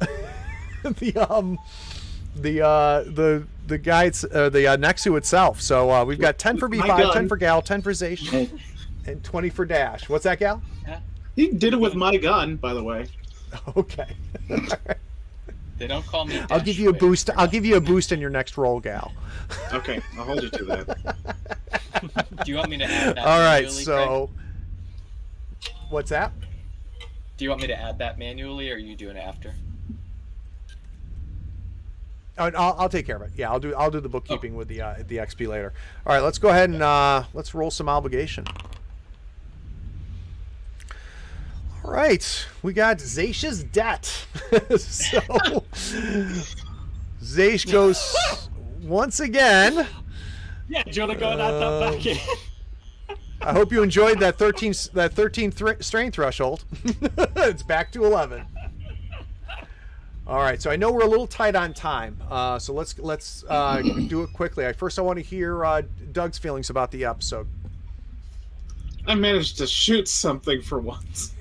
the guy, the Nexu itself. So we've got 10 for B5, 10 for Gal, 10 for Zaysh, and 20 for Dash. What's that, Gal? He did it with my gun, by the way. Okay. They don't call me. I'll give you a boost. I'll give you a boost in your next roll, Gal. Okay, I'll hold you to that. Do you want me to add that? All right. manually, So, Craig? what's that? Do you want me to add that manually, or are you doing it after? Oh, I'll take care of it. Yeah, I'll do the bookkeeping with the XP later. All right. Let's go ahead and let's roll some obligation. All right, we got Zaysh's debt. So Zaysh goes once again. Yeah, do you want to go and add that back in? I hope you enjoyed that 13 strain threshold. It's back to 11. All right, so I know we're a little tight on time, so let's do it quickly. I want to hear Doug's feelings about the episode. I managed to shoot something for once.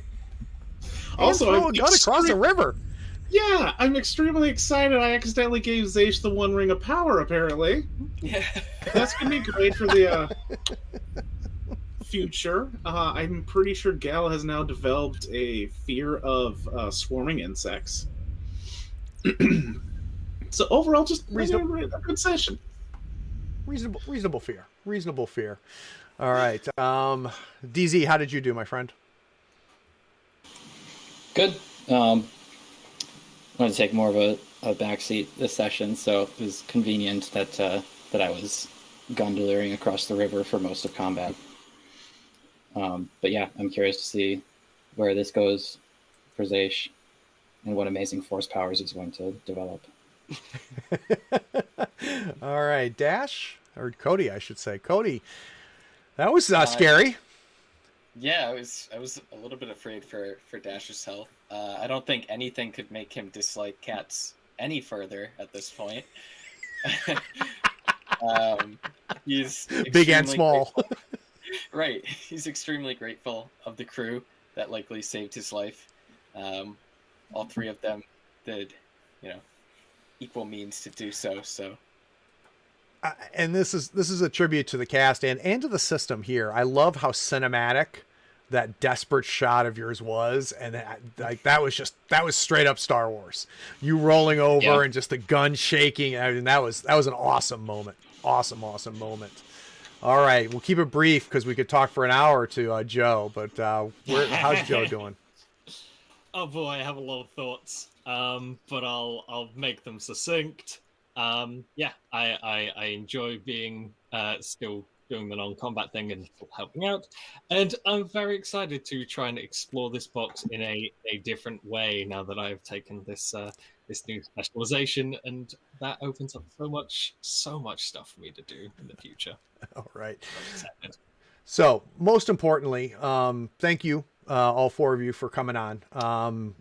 Also, throw a gun across the river. Yeah, I'm extremely excited. I accidentally gave Zaysh the one ring of power, apparently. Yeah. That's going to be great for the future. I'm pretty sure Gal has now developed a fear of swarming insects. So overall, just a good session. Reasonable fear. All right. DZ, how did you do, my friend? Good. I wanted to take more of a backseat this session, so it was convenient that I was gondoliering across the river for most of combat. But yeah, I'm curious to see where this goes for Zaysh and what amazing force powers he's going to develop. All right, Dash, or Cody, I should say. Cody, that was scary. Yeah, I was a little bit afraid for Dash's health. I don't think anything could make him dislike cats any further at this point. He's big and small. Right. He's extremely grateful of the crew that likely saved his life. All three of them did, equal means to do so. So And this is a tribute to the cast and to the system here. I love how cinematic that desperate shot of yours was, and that was straight up Star Wars. You rolling over and just the gun shaking. I mean, that was an awesome moment. Awesome moment. All right, we'll keep it brief because we could talk for an hour or two, Joe. But how's Joe doing? Oh boy, I have a lot of thoughts, but I'll make them succinct. Yeah, I enjoy being still doing the non-combat thing and still helping out, and I'm very excited to try and explore this box in a different way now that I've taken this new specialization, and that opens up so much stuff for me to do in the future. All right. So most importantly, thank you, all four of you, for coming on.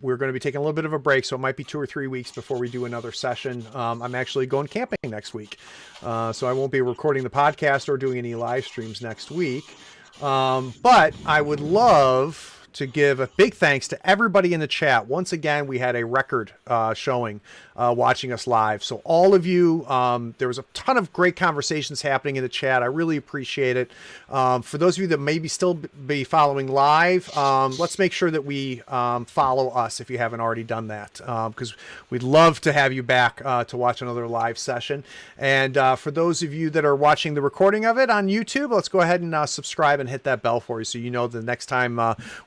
We're going to be taking a little bit of a break, so it might be 2 or 3 weeks before we do another session. I'm actually going camping next week, so I won't be recording the podcast or doing any live streams next week. But I would love to give a big thanks to everybody in the chat. Once again, we had a record showing watching us live. So all of you, there was a ton of great conversations happening in the chat. I really appreciate it. For those of you that maybe still be following live, let's make sure that we follow us if you haven't already done that, because we'd love to have you back to watch another live session. And for those of you that are watching the recording of it on YouTube, let's go ahead and subscribe and hit that bell for you so you know the next time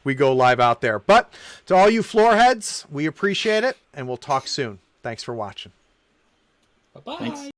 we go live out there. But to all you floor heads, we appreciate it, and we'll talk soon. Thanks for watching. Bye-bye. Thanks.